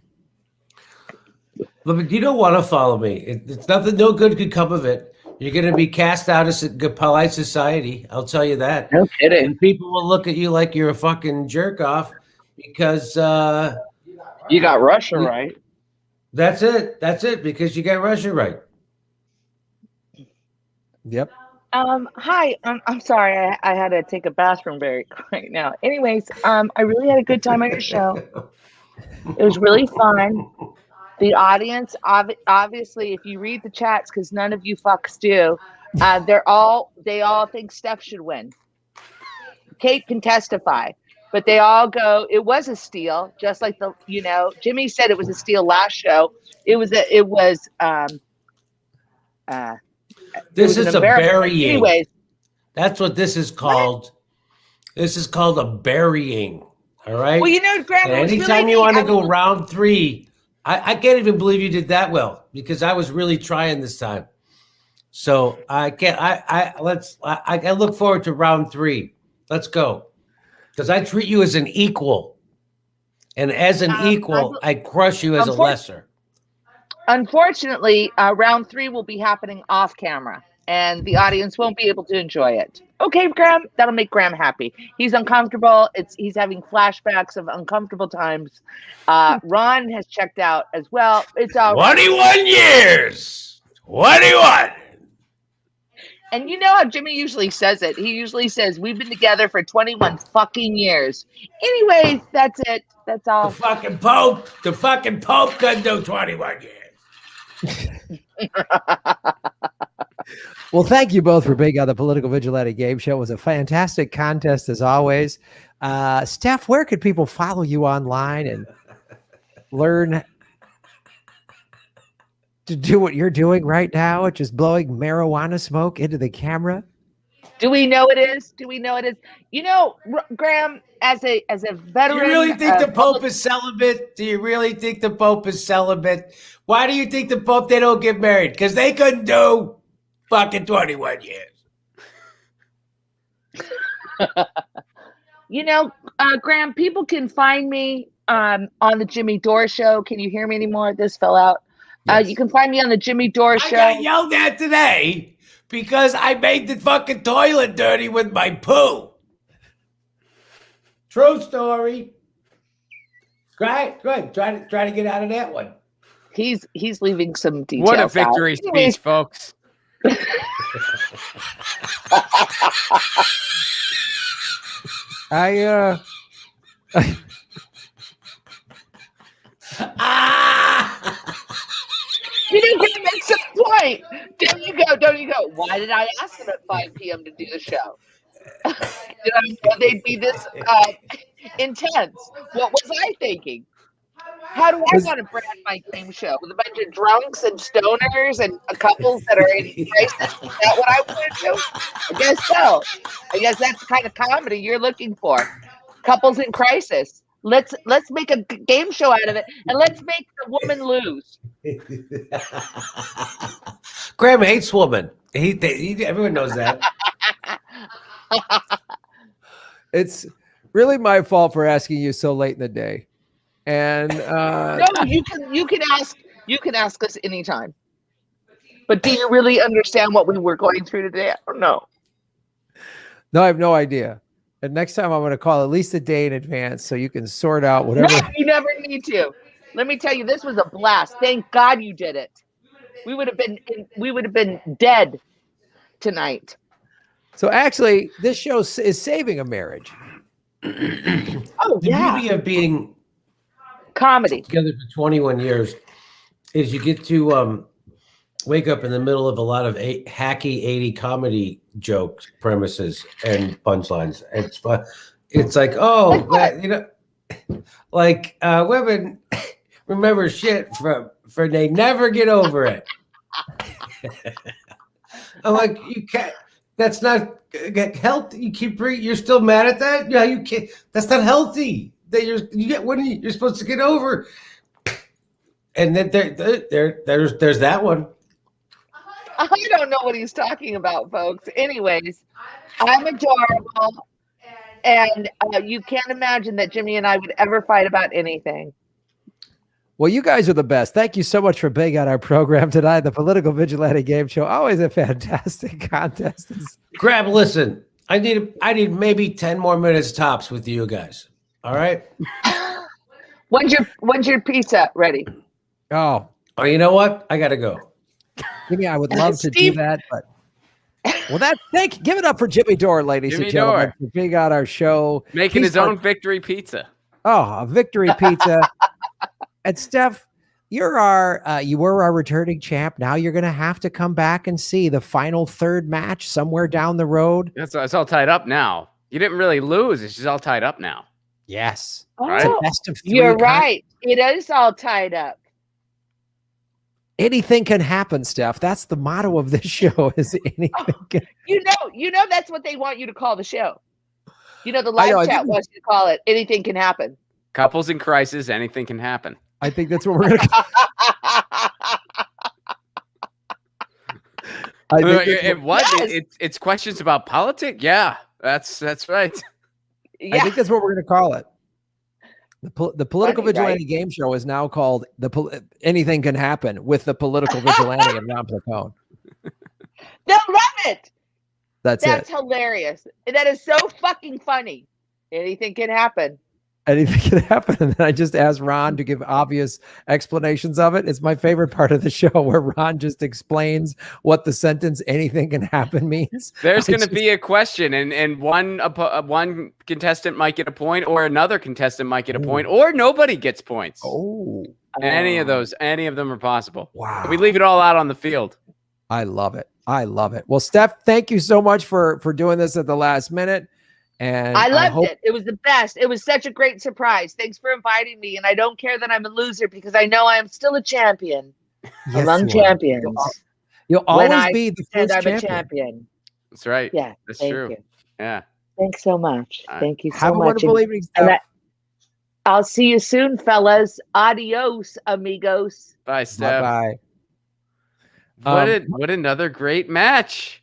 But you don't want to follow me. It's nothing, no good could come of it. You're going to be cast out of polite society. I'll tell you that. No kidding. And people will look at you like you're a fucking jerk off because you got Russia right. That's it. Because you got Russia right. Yep. Hi. I'm sorry. I had to take a bathroom break right now. Anyways, I really had a good time on your show. It was really fun. The audience, obviously, if you read the chats, because none of you fucks do, they all think Stef should win. Kate can testify, but they all go, it was a steal, just like Jimmy said it was a steal last show. This is a burying. Anyways, that's what this is called. What? This is called a burying. All right. Well, Grandma. Anytime you want to go round 3. I can't even believe you did that well because I was really trying this time. So I can't. I look forward to round 3. Let's go, because I treat you as an equal, and as an equal, I crush you as a lesser. Unfortunately, round 3 will be happening off camera, and the audience won't be able to enjoy it. Okay, Graham, that'll make Graham happy. He's uncomfortable. He's having flashbacks of uncomfortable times. Ron has checked out as well. It's all 21 years. 21. And you know how Jimmy usually says it. He usually says, we've been together for 21 fucking years. Anyways, that's it. That's all. The fucking Pope couldn't do 21 years. Well, thank you both for being on the Political Vigilante Game Show. It was a fantastic contest as always. Stef, where could people follow you online and learn to do what you're doing right now, which is blowing marijuana smoke into the camera? Do we know it is? Graham, as a veteran. Do you really think the Pope is celibate? Do you really think the Pope is celibate? Why do you think the Pope, they don't get married? Because they couldn't do fucking 21 years. Graham, people can find me on the Jimmy Dore Show. Can you hear me anymore? This fell out. Yes. You can find me on the Jimmy Dore Show. I got yelled at today because I made the fucking toilet dirty with my poo. True story. Great. Try to get out of that one. He's leaving some details. What a victory speech, folks. Graham makes a point. Don't you go? Why did I ask them at 5 p.m. to do the show? Did I know they'd be this intense? What was I thinking? How do I want to brand my game show? With a bunch of drunks and stoners and couples that are in crisis? Is that what I want to do? I guess so. I guess that's the kind of comedy you're looking for. Couples in crisis. Let's make a game show out of it, and let's make the woman lose. Graham hates women. Everyone knows that. It's really my fault for asking you so late in the day. And no, you can ask us anytime. But do you really understand what we were going through today? I don't know. No, I have no idea. And next time I'm going to call at least a day in advance so you can sort out whatever. No, you never need to. Let me tell you, this was a blast. Thank God you did it. We would have been dead tonight. So actually, this show is saving a marriage. Oh, the beauty of being comedy together for 21 years is you get to wake up in the middle of a lot of hacky 80 comedy jokes, premises, and punchlines. It's fun. It's like, women remember shit from they never get over it. I'm like, you can't. That's not healthy. You keep you're still mad at that? Yeah, you can't. That's not healthy. That you're supposed to get over. And then there's that one. I don't know what he's talking about, folks. Anyways, I'm adorable, and you can't imagine that Jimmy and I would ever fight about anything. Well, you guys are the best. Thank you so much for being on our program tonight. The Political Vigilante Game Show, always a fantastic contest. Grab, listen. I need maybe 10 more minutes tops with you guys. All right. When's your pizza ready? Oh, you know what? I gotta go. Jimmy, I would love to do that, but give it up for Jimmy Dore, ladies and gentlemen, for being on our show, making his own victory pizza. Oh, a victory pizza. And Stef, you were our returning champ. Now you're going to have to come back and see the final third match somewhere down the road. It's all tied up now. You didn't really lose. It's just all tied up now. Yes. Oh, it's a best of 3. You're right. It is all tied up. Anything can happen, Stef. That's the motto of this show. Is anything can... You know that's what they want you to call the show. The live chat wants you to call it "Anything Can Happen." Couples in crisis, anything can happen. I think that's what we're going to call It's questions about politics? Yeah, that's right. Yeah. I think that's what we're going to call it. The Political Vigilante Game Show is now called Anything Can Happen with the Political Vigilante and Ron Placone. They'll love it. That's hilarious. That is so fucking funny. Anything can happen. Anything can happen. And then I just asked Ron to give obvious explanations of it. It's my favorite part of the show where Ron just explains what the sentence "anything can happen" means. There's going to be a question, and one contestant might get a point, or another contestant might get a point, or nobody gets points. Oh, any of them are possible. Wow. We leave it all out on the field. I love it. Well, Stef, thank you so much for doing this at the last minute. And I loved it. It was the best. It was such a great surprise. Thanks for inviting me. And I don't care that I'm a loser because I know I am still a champion among champions. You'll always be the first champion. That's right. Yeah. That's true. You. Yeah. Thanks so much. Thank you so much. Have a wonderful evening, Stef. I'll see you soon, fellas. Adios, amigos. Bye, Stef. Bye. What another great match.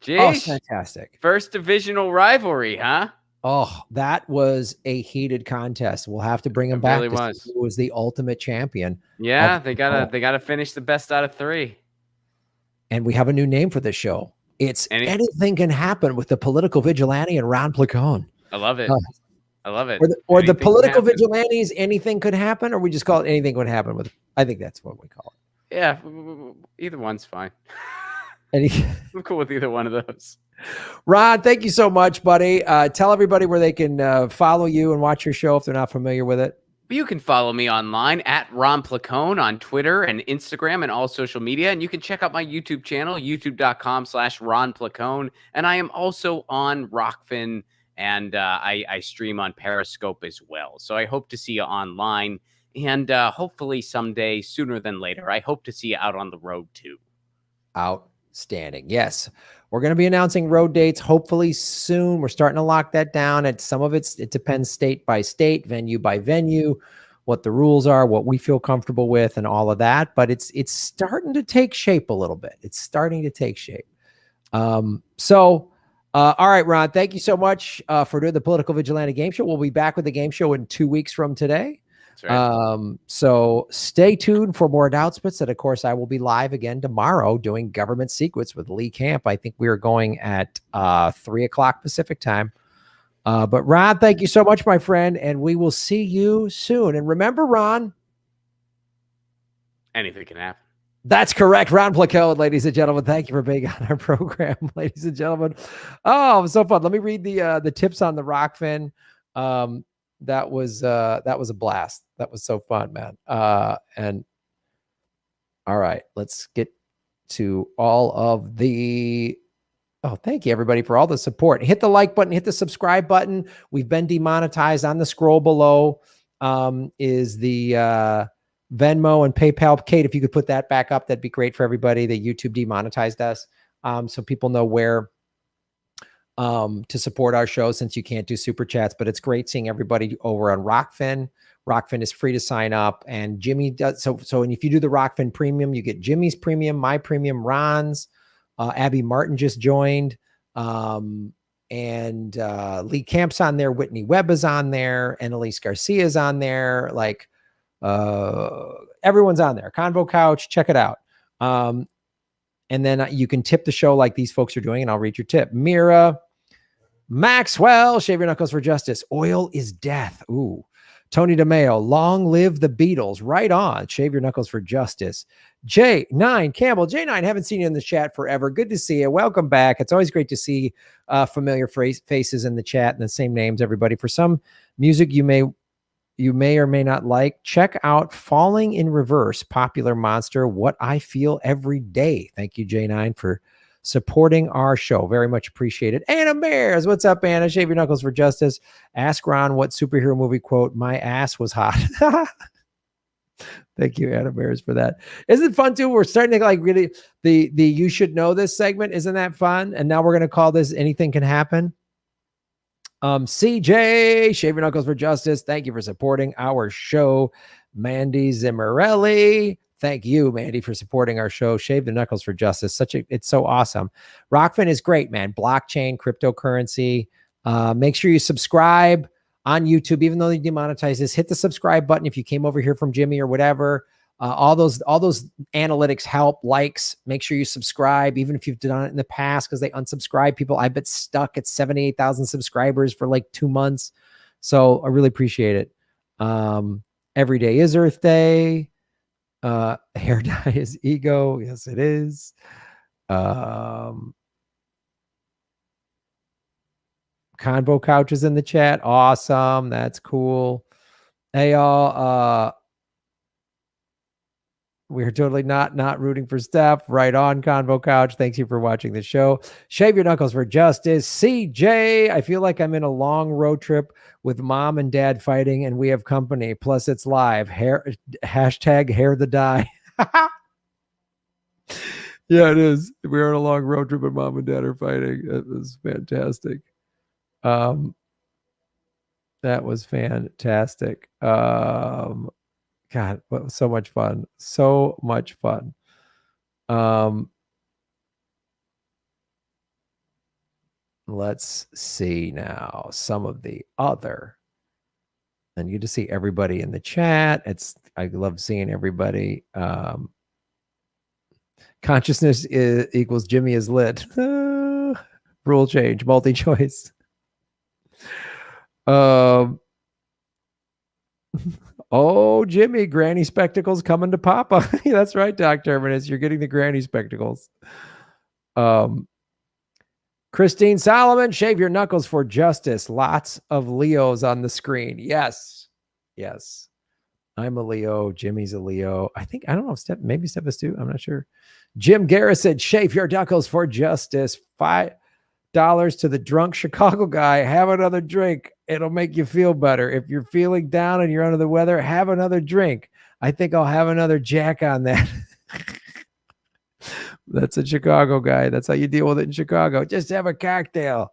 Jeez. Oh, fantastic. First divisional rivalry, huh? Oh, that was a heated contest. We'll have to bring him back. Really who was the ultimate champion. Yeah, they gotta finish the best out of 3. And we have a new name for this show. It's Anything Can Happen with the Political Vigilante and Ron Placone. I love it. I love it. Or the Political Vigilantes, Anything Could Happen, or we just call it Anything Could Happen with. I think that's what we call it. Yeah, either one's fine. I'm cool with either one of those. Ron, thank you so much, buddy. Tell everybody where they can follow you and watch your show if they're not familiar with it. You can follow me online at Ron Placone on Twitter and Instagram and all social media. And you can check out my YouTube channel, youtube.com/Ron Placone. And I am also on Rockfin, and I stream on Periscope as well. So I hope to see you online, and hopefully someday, sooner than later, I hope to see you out on the road too. Outstanding. Yes. We're going to be announcing road dates hopefully soon. We're starting to lock that down. It depends state by state, venue by venue, what the rules are, what we feel comfortable with, and all of that. But it's starting to take shape a little bit. It's starting to take shape. All right, Ron, thank you so much for doing the Political Vigilante Game Show. We'll be back with the game show in 2 weeks from today. That's right. So stay tuned for more announcements. And of course, I will be live again tomorrow doing Government Secrets with Lee Camp. I think we are going at 3:00 Pacific time. But Ron, thank you so much, my friend. And we will see you soon. And remember, Ron, anything can happen. That's correct. Ron Placone, ladies and gentlemen. Thank you for being on our program, ladies and gentlemen. Oh, it was so fun. Let me read the tips on the Rockfin. That was a blast. That was so fun, man. And all right, let's get to all of the. Oh, thank you everybody for all the support. Hit the like button, hit the subscribe button. We've been demonetized. On the scroll below is the Venmo and PayPal. Kate, if you could put that back up, that'd be great for everybody. That YouTube demonetized us, so people know where to support our show since you can't do super chats, but it's great seeing everybody over on Rockfin. Rockfin is free to sign up, and Jimmy does so. And if you do the Rockfin premium, you get Jimmy's premium, my premium, Ron's, Abby Martin just joined, and Lee Camp's on there, Whitney Webb is on there, and Elise Garcia is on there. Like everyone's on there. Convo Couch, check it out. And then you can tip the show like these folks are doing, and I'll read your tip. Mira, Maxwell, shave your knuckles for justice. Oil is death. Ooh. Tony DeMeo, long live the Beatles. Right on. Shave your knuckles for justice. J9 Campbell, J9, haven't seen you in the chat forever. Good to see you. Welcome back. It's always great to see familiar faces in the chat and the same names, everybody. For some music you may or may not like, check out Falling in Reverse, Popular Monster, What I Feel Every Day. Thank you, J9, for supporting our show. Very much appreciated. Anna Bears, what's up, Anna? Shave your knuckles for justice. Ask Ron what superhero movie quote, my ass was hot. Thank you, Anna Bears, for that. Isn't it fun too? We're starting to like really the you should know this segment. Isn't that fun? And now we're going to call this Anything Can Happen. CJ, shave your knuckles for justice. Thank you for supporting our show. Mandy Zimmerelli, thank you, Mandy, for supporting our show. Shave the knuckles for justice. It's so awesome. Rockfin is great, man. Blockchain, cryptocurrency. Make sure you subscribe on YouTube, even though they demonetize this. Hit the subscribe button if you came over here from Jimmy or whatever. All those analytics help. Likes. Make sure you subscribe, even if you've done it in the past, because they unsubscribe people. I've been stuck at 78,000 subscribers for like 2 months, so I really appreciate it. Every day is Earth Day. Hair dye is ego. Yes, it is. Convo Couch is in the chat. Awesome. That's cool. Hey, y'all. We're totally not rooting for Stef. Right on, Convo Couch. Thanks you for watching the show. Shave your knuckles for justice. CJ, I feel like I'm in a long road trip with mom and dad fighting, and we have company. Plus, it's live. Hashtag hair the dye. Yeah, it is. We're on a long road trip, and mom and dad are fighting. It was fantastic. That was fantastic. God, so much fun. So much fun. Let's see now some of the other. And you just see everybody in the chat. I love seeing everybody. Consciousness equals Jimmy is lit. Rule change, multi-choice. Oh, Jimmy, granny spectacles coming to Papa. That's right, Doc Terminus. You're getting the granny spectacles. Christine Solomon, shave your knuckles for justice. Lots of Leos on the screen. Yes. Yes. I'm a Leo. Jimmy's a Leo. I don't know if maybe Stef is too. I'm not sure. Jim Garrison, shave your knuckles for justice. $5 to the drunk Chicago guy. Have another drink. It'll make you feel better. If you're feeling down and you're under the weather, have another drink. I think I'll have another Jack on that. That's a Chicago guy. That's how you deal with it in Chicago. Just have a cocktail.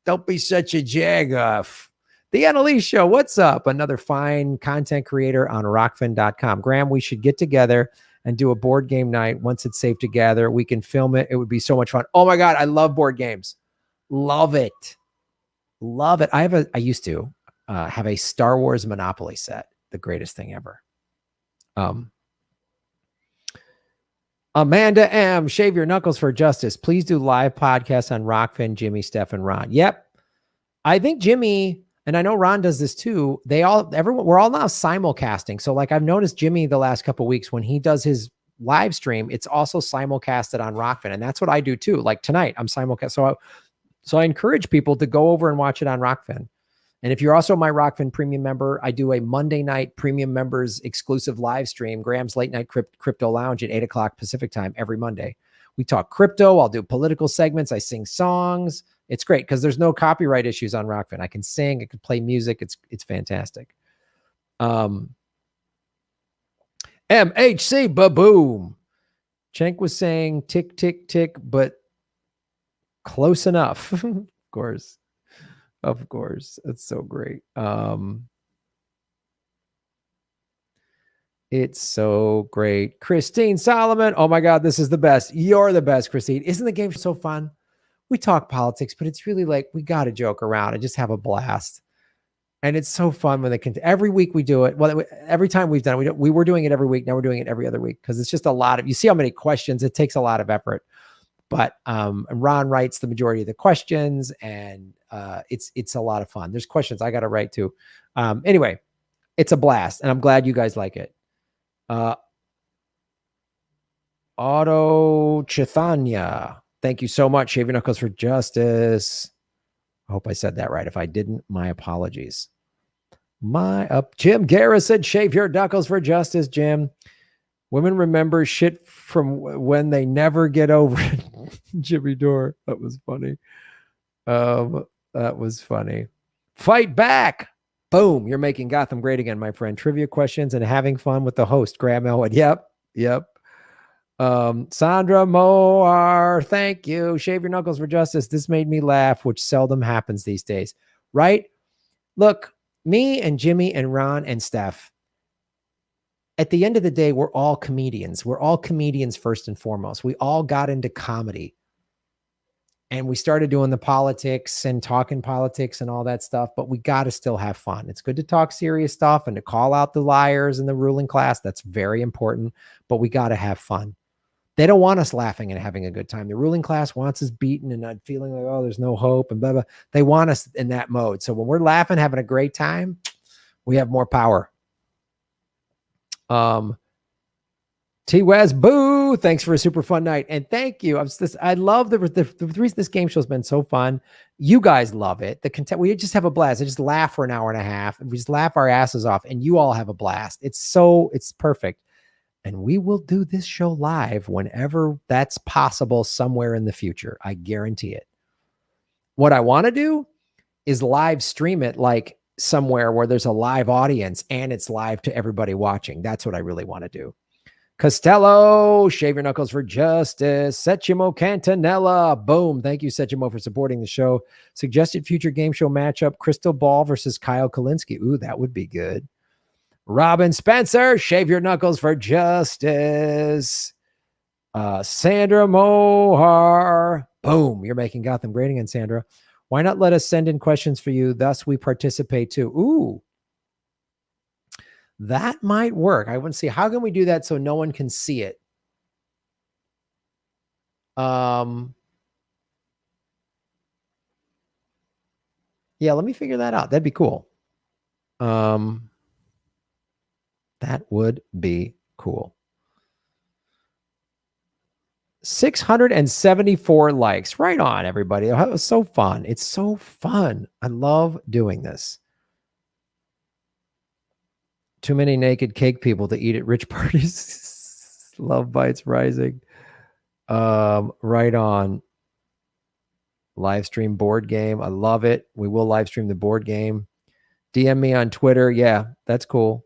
Don't be such a jag-off. The Annalise Show, what's up? Another fine content creator on rockfin.com. Graham, we should get together and do a board game night. Once it's safe to gather, we can film it. It would be so much fun. Oh my God, I love board games. Love it. Love it. I used to have a Star Wars Monopoly set. The greatest thing ever. Amanda M, shave your knuckles for justice. Please do live podcasts on Rockfin, Jimmy, Stef, and Ron. Yep. I think Jimmy, and I know Ron does this too. We're all now simulcasting. So like I've noticed Jimmy the last couple of weeks when he does his live stream, it's also simulcasted on Rockfin. And that's what I do too. Like tonight I'm simulcast. So I encourage people to go over and watch it on Rockfin. And if you're also my Rockfin premium member, I do a Monday night premium members exclusive live stream, Graham's Late Night Crypto Lounge at 8 o'clock Pacific time every Monday. We talk crypto. I'll do political segments. I sing songs. It's great because there's no copyright issues on Rockfin. I can sing. I can play music. It's fantastic. MHC ba-boom. Cenk was saying tick, tick, tick, but close enough. course. Of course. That's so great. It's so great. Christine Solomon. Oh my God, this is the best. You're the best, Christine. Isn't the game so fun? We talk politics, but it's really like we got to joke around and just have a blast. And it's so fun when they can. Every week we do it. Well, every time we've done it, we were doing it every week. Now we're doing it every other week because it's just a lot of. You see how many questions? It takes a lot of effort. But Ron writes the majority of the questions, and it's a lot of fun. There's questions I got to write too. Anyway, it's a blast, and I'm glad you guys like it. Auto Chaithanya. Thank you so much. Shave your knuckles for justice. I hope I said that right. If I didn't, my apologies. Jim Guerra said, shave your knuckles for justice, Jim. Women remember shit from when they never get over it. Jimmy Dore. That was funny. That was funny. Fight back. Boom. You're making Gotham great again, my friend. Trivia questions and having fun with the host, Graham Elwood. Yep. Sandra Moar, thank you. Shave your knuckles for justice. This made me laugh, which seldom happens these days, right? Look, me and Jimmy and Ron and Stef, at the end of the day, we're all comedians. We're all comedians first and foremost. We all got into comedy. And we started doing the politics and talking politics and all that stuff, but we got to still have fun. It's good to talk serious stuff and to call out the liars in the ruling class. That's very important, but we got to have fun. They don't want us laughing and having a good time. The ruling class wants us beaten and not feeling like, oh, there's no hope and blah, blah. They want us in that mode. So when we're laughing, having a great time, we have more power. T-Wes, boo! Thanks for a super fun night. And thank you. I love the reason this game show has been so fun. You guys love it. We just have a blast. I just laugh for an hour and a half. We just laugh our asses off, and you all have a blast. It's perfect. And we will do this show live whenever that's possible somewhere in the future. I guarantee it. What I want to do is live stream it like somewhere where there's a live audience and it's live to everybody watching. That's what I really want to do. Costello, shave your knuckles for justice. Setchimo Cantanella. Boom. Thank you, Setchimo, for supporting the show. Suggested future game show matchup, Crystal Ball versus Kyle Kalinske. Ooh, that would be good. Robin Spencer, shave your knuckles for justice. Sandra Mohar. Boom. You're making Gotham great again, Sandra. Why not let us send in questions for you? Thus, we participate too. Ooh. That might work. I want to see, how can we do that so no one can see it? Yeah, let me figure that out. That'd be cool. That would be cool. 674 likes. Right on, everybody. It was so fun. It's so fun. I love doing this. Too many naked cake people to eat at rich parties. Love bites rising. Right on. Live stream board game. I love it. We will live stream the board game. DM me on Twitter. Yeah, that's cool.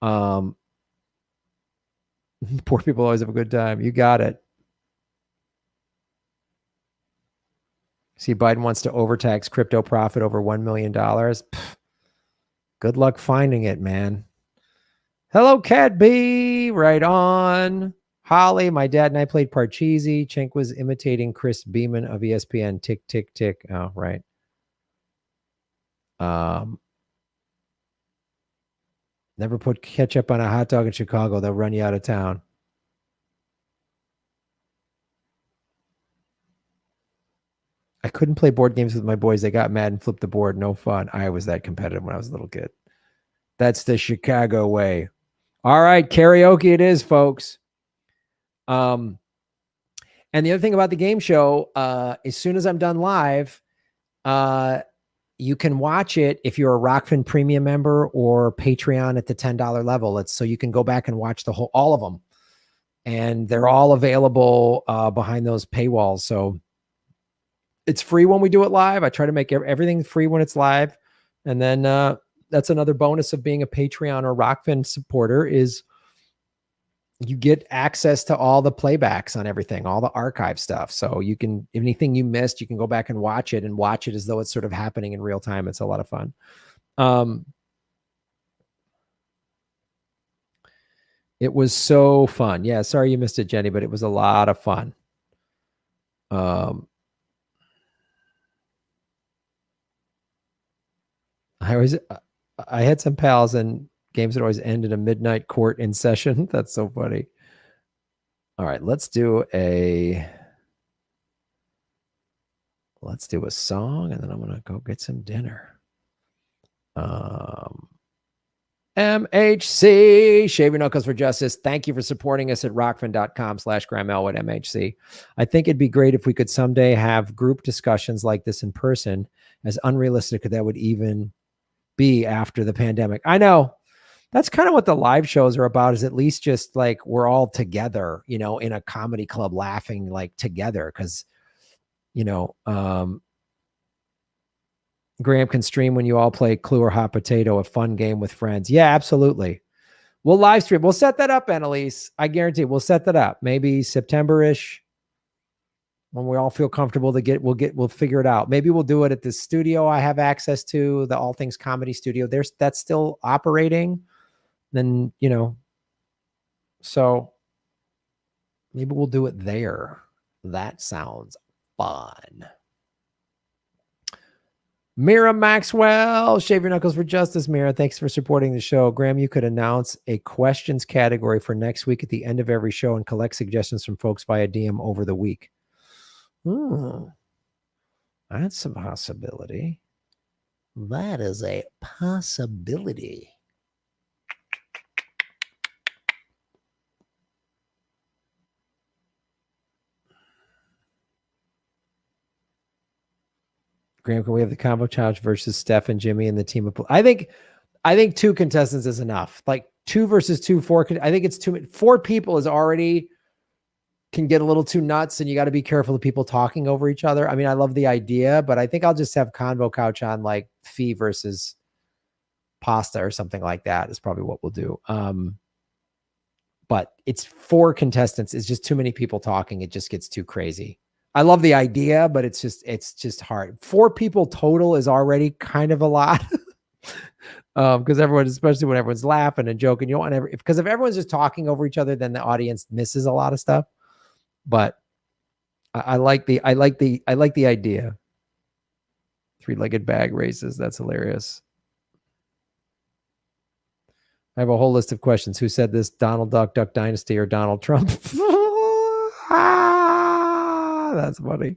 Poor people always have a good time. You got it. See, Biden wants to overtax crypto profit over $1 million. Pfft. Good luck finding it, man. Hello, Cat B. Right on. Holly, my dad and I played Parcheesi. Cenk was imitating Chris Beeman of ESPN. Tick, tick, tick. Oh, right. Never put ketchup on a hot dog in Chicago. They'll run you out of town. I couldn't play board games with my boys. They got mad and flipped the board. No fun. I was that competitive when I was a little kid. That's the Chicago way. All right, karaoke it is, folks. And the other thing about the game show, as soon as I'm done live, you can watch it if you're a Rockfin Premium member or Patreon at the $10 level. So you can go back and watch all of them. And they're all available behind those paywalls. So it's free when we do it live. I try to make everything free when it's live. And then that's another bonus of being a Patreon or Rockfin supporter is you get access to all the playbacks on everything, all the archive stuff. So you can, anything you missed, you can go back and watch it as though it's sort of happening in real time. It's a lot of fun. It was so fun. Yeah. Sorry you missed it, Jenny, but it was a lot of fun. I had some pals and games that always end in a midnight court in session. That's so funny. All right, let's do a song, and then I'm gonna go get some dinner. MHC, Shave Your Knuckles for Justice. Thank you for supporting us at rockfin.com/Graham Elwood MHC. I think it'd be great if we could someday have group discussions like this in person, as unrealistic that would even be after the pandemic. I know. That's kind of what the live shows are about, is at least just like we're all together, you know, in a comedy club laughing like together. Cause, you know, Graham can stream when you all play Clue or Hot Potato, a fun game with friends. Yeah, absolutely. We'll live stream. We'll set that up, Annalise. I guarantee we'll set that up. Maybe September-ish when we all feel comfortable to we'll figure it out. Maybe we'll do it at the studio I have access to, the All Things Comedy Studio. That's still operating. Then, you know, so maybe we'll do it there. That sounds fun. Mira Maxwell, Shave Your Knuckles for Justice. Mira, thanks for supporting the show. Graham, you could announce a questions category for next week at the end of every show and collect suggestions from folks via DM over the week. That's a possibility. That is a possibility. Graham, can we have the combo challenge versus Stef and Jimmy and the team of? I think 2 contestants is enough. Like 2 versus 2, 4. I think it's 4 people is already can get a little too nuts, and you got to be careful of people talking over each other. I mean, I love the idea, but I think I'll just have Convo Couch on like Fee versus Pasta or something like that is probably what we'll do. But it's 4 contestants. It's just too many people talking. It just gets too crazy. I love the idea, but it's just hard. 4 people total is already kind of a lot. Because everyone, especially when everyone's laughing and joking, you don't want because if everyone's just talking over each other, then the audience misses a lot of stuff. But I like the idea. 3-legged bag races. That's hilarious. I have a whole list of questions. Who said this? Donald Duck, Duck Dynasty, or Donald Trump? That's funny.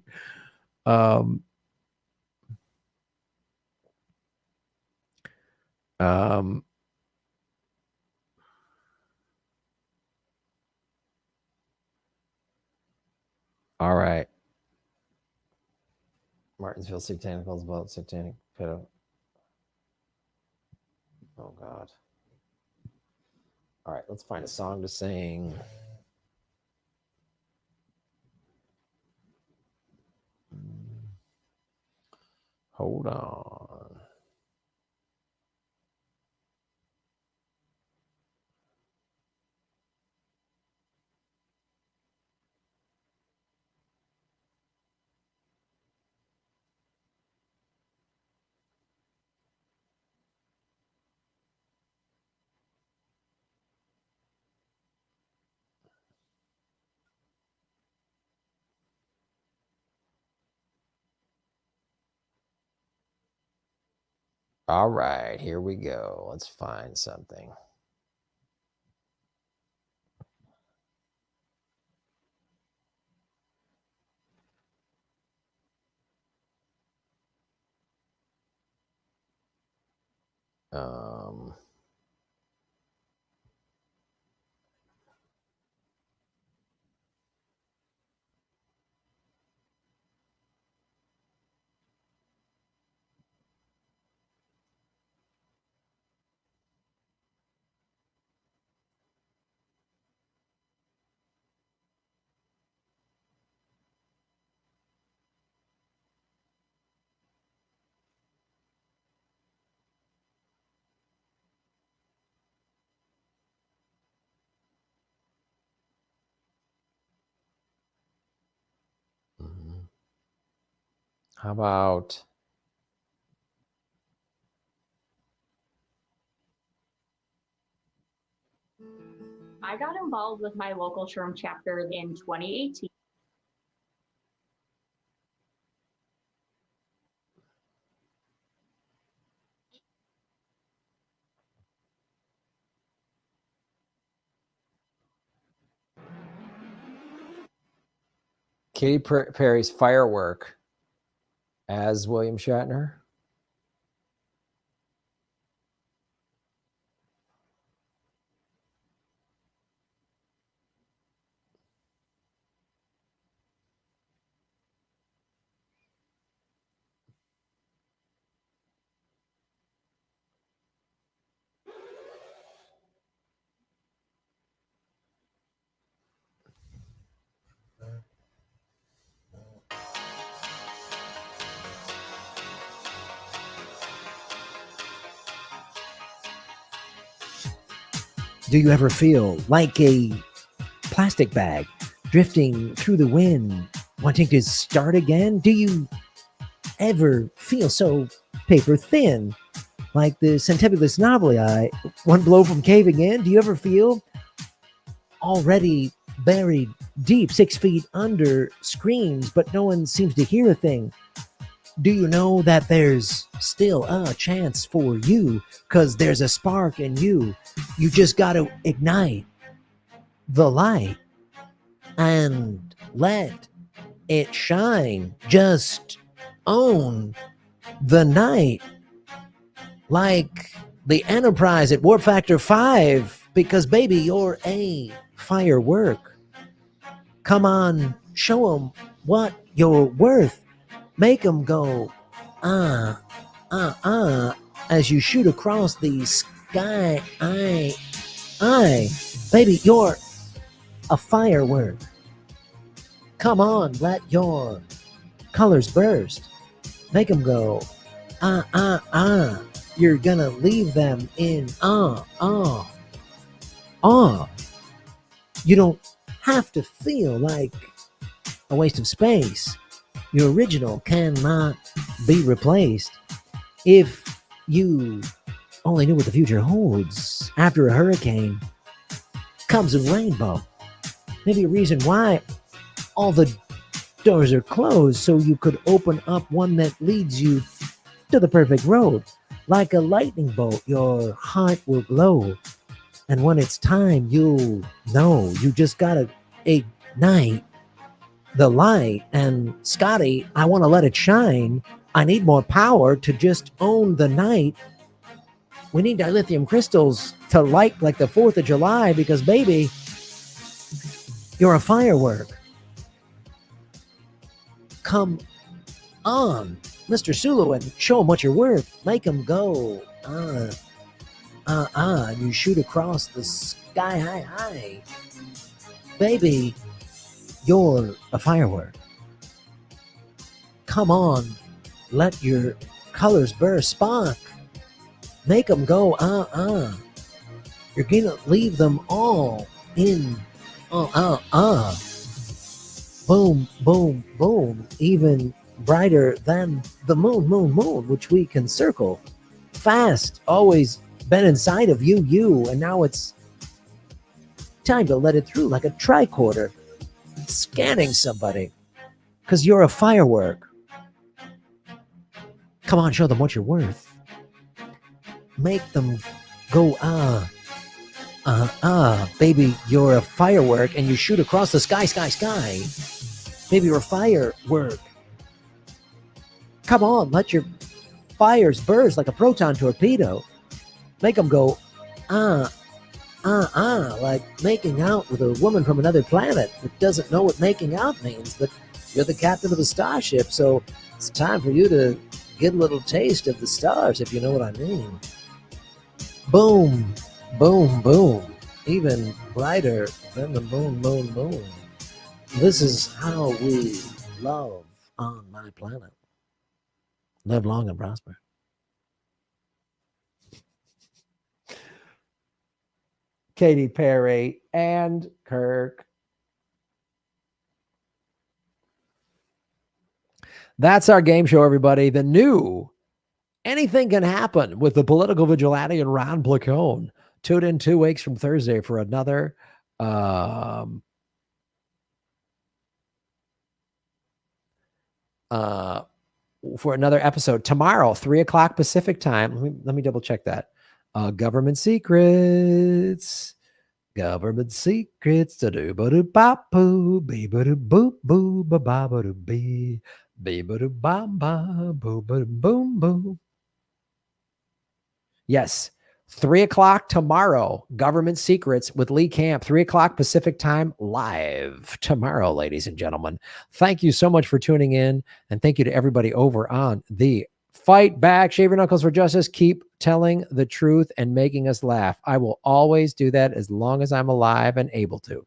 All right. Martinsville Satanicals about satanic pedo. Oh God. All right, let's find a song to sing. Hold on. All right, here we go. Let's find something. How about I got involved with my local Sherm chapter in 2018. Katy Perry's Firework as William Shatner? Do you ever feel like a plastic bag drifting through the wind, wanting to start again? Do you ever feel so paper thin, like the Centipulus novelii, one blow from caving in? Do you ever feel already buried deep 6 feet under screams, but no one seems to hear a thing? Do you know that there's still a chance for you, because there's a spark in you? You just got to ignite the light and let it shine. Just own the night, like the Enterprise at Warp Factor 5, because baby, you're a firework. Come on, show them what you're worth. Make them go, as you shoot across the sky. Baby, you're a firework. Come on, let your colors burst. Make them go, You're gonna leave them in awe. You don't have to feel like a waste of space. Your original cannot be replaced. If you only knew what the future holds, after a hurricane comes a rainbow. Maybe a reason why all the doors are closed, so you could open up one that leads you to the perfect road. Like a lightning bolt, your heart will glow. And when it's time, you'll know. You just gotta ignite the light. And Scotty, I want to let it shine. I need more power to just own the night. We need dilithium crystals to light like the 4th of July, because baby, you're a firework. Come on, Mr. Sulu, and show him what you're worth. Make him go, and you shoot across the sky high. Baby, you're a firework. Come on, let your colors burst, spark. Make them go, You're gonna leave them all in, Boom, boom, boom. Even brighter than the moon, which we can circle. Fast, always been inside of you, and now it's time to let it through like a tricorder, scanning somebody, because you're a firework. Come on, show them what you're worth. Make them go, baby, you're a firework, and you shoot across the sky. Baby, you're a firework. Come on, let your fires burst like a proton torpedo. Make them go, like making out with a woman from another planet that doesn't know what making out means, but you're the captain of the starship, so it's time for you to get a little taste of the stars, if you know what I mean. Boom, boom, boom. Even brighter than the moon. This is how we love on my planet. Live long and prosper. Katy Perry and Kirk. That's our game show, everybody. The new Anything Can Happen with the political vigilante and Ron Placone. Tune in 2 weeks from Thursday for another episode. Tomorrow, 3:00 Pacific time. Let me double check that. Government secrets. Government secrets. Da-do-ba-do-ba-boo. Be-ba-do-boo-boo. Ba-ba-do-bee. Be-ba-do-ba-ba. Boo-ba-do-boom-boom. Yes. 3:00 tomorrow. Government Secrets with Lee Camp. 3:00 Pacific time live tomorrow, ladies and gentlemen. Thank you so much for tuning in. And thank you to everybody over on the Fight Back. Shave your knuckles for justice. Keep telling the truth and making us laugh. I will always do that as long as I'm alive and able to.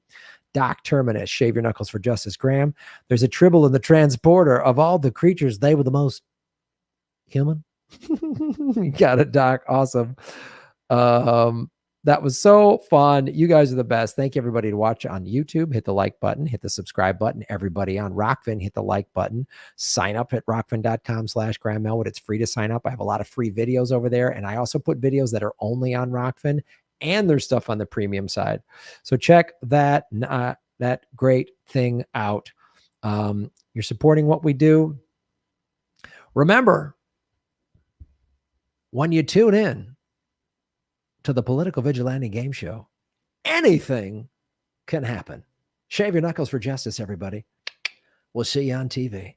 Doc Terminus. Shave your knuckles for justice. Graham, there's a tribble in the transporter. Of all the creatures, they were the most human. You got it, Doc. Awesome. That was so fun. You guys are the best. Thank you, everybody, to watch on YouTube. Hit the like button, hit the subscribe button. Everybody on Rockfin, hit the like button. Sign up at rockfin.com/Graham Elwood. It's free to sign up. I have a lot of free videos over there. And I also put videos that are only on Rockfin, and there's stuff on the premium side. So check that great thing out. You're supporting what we do. Remember, when you tune in to the Political Vigilante Game Show, anything can happen. Shave your knuckles for justice, everybody. We'll see you on TV.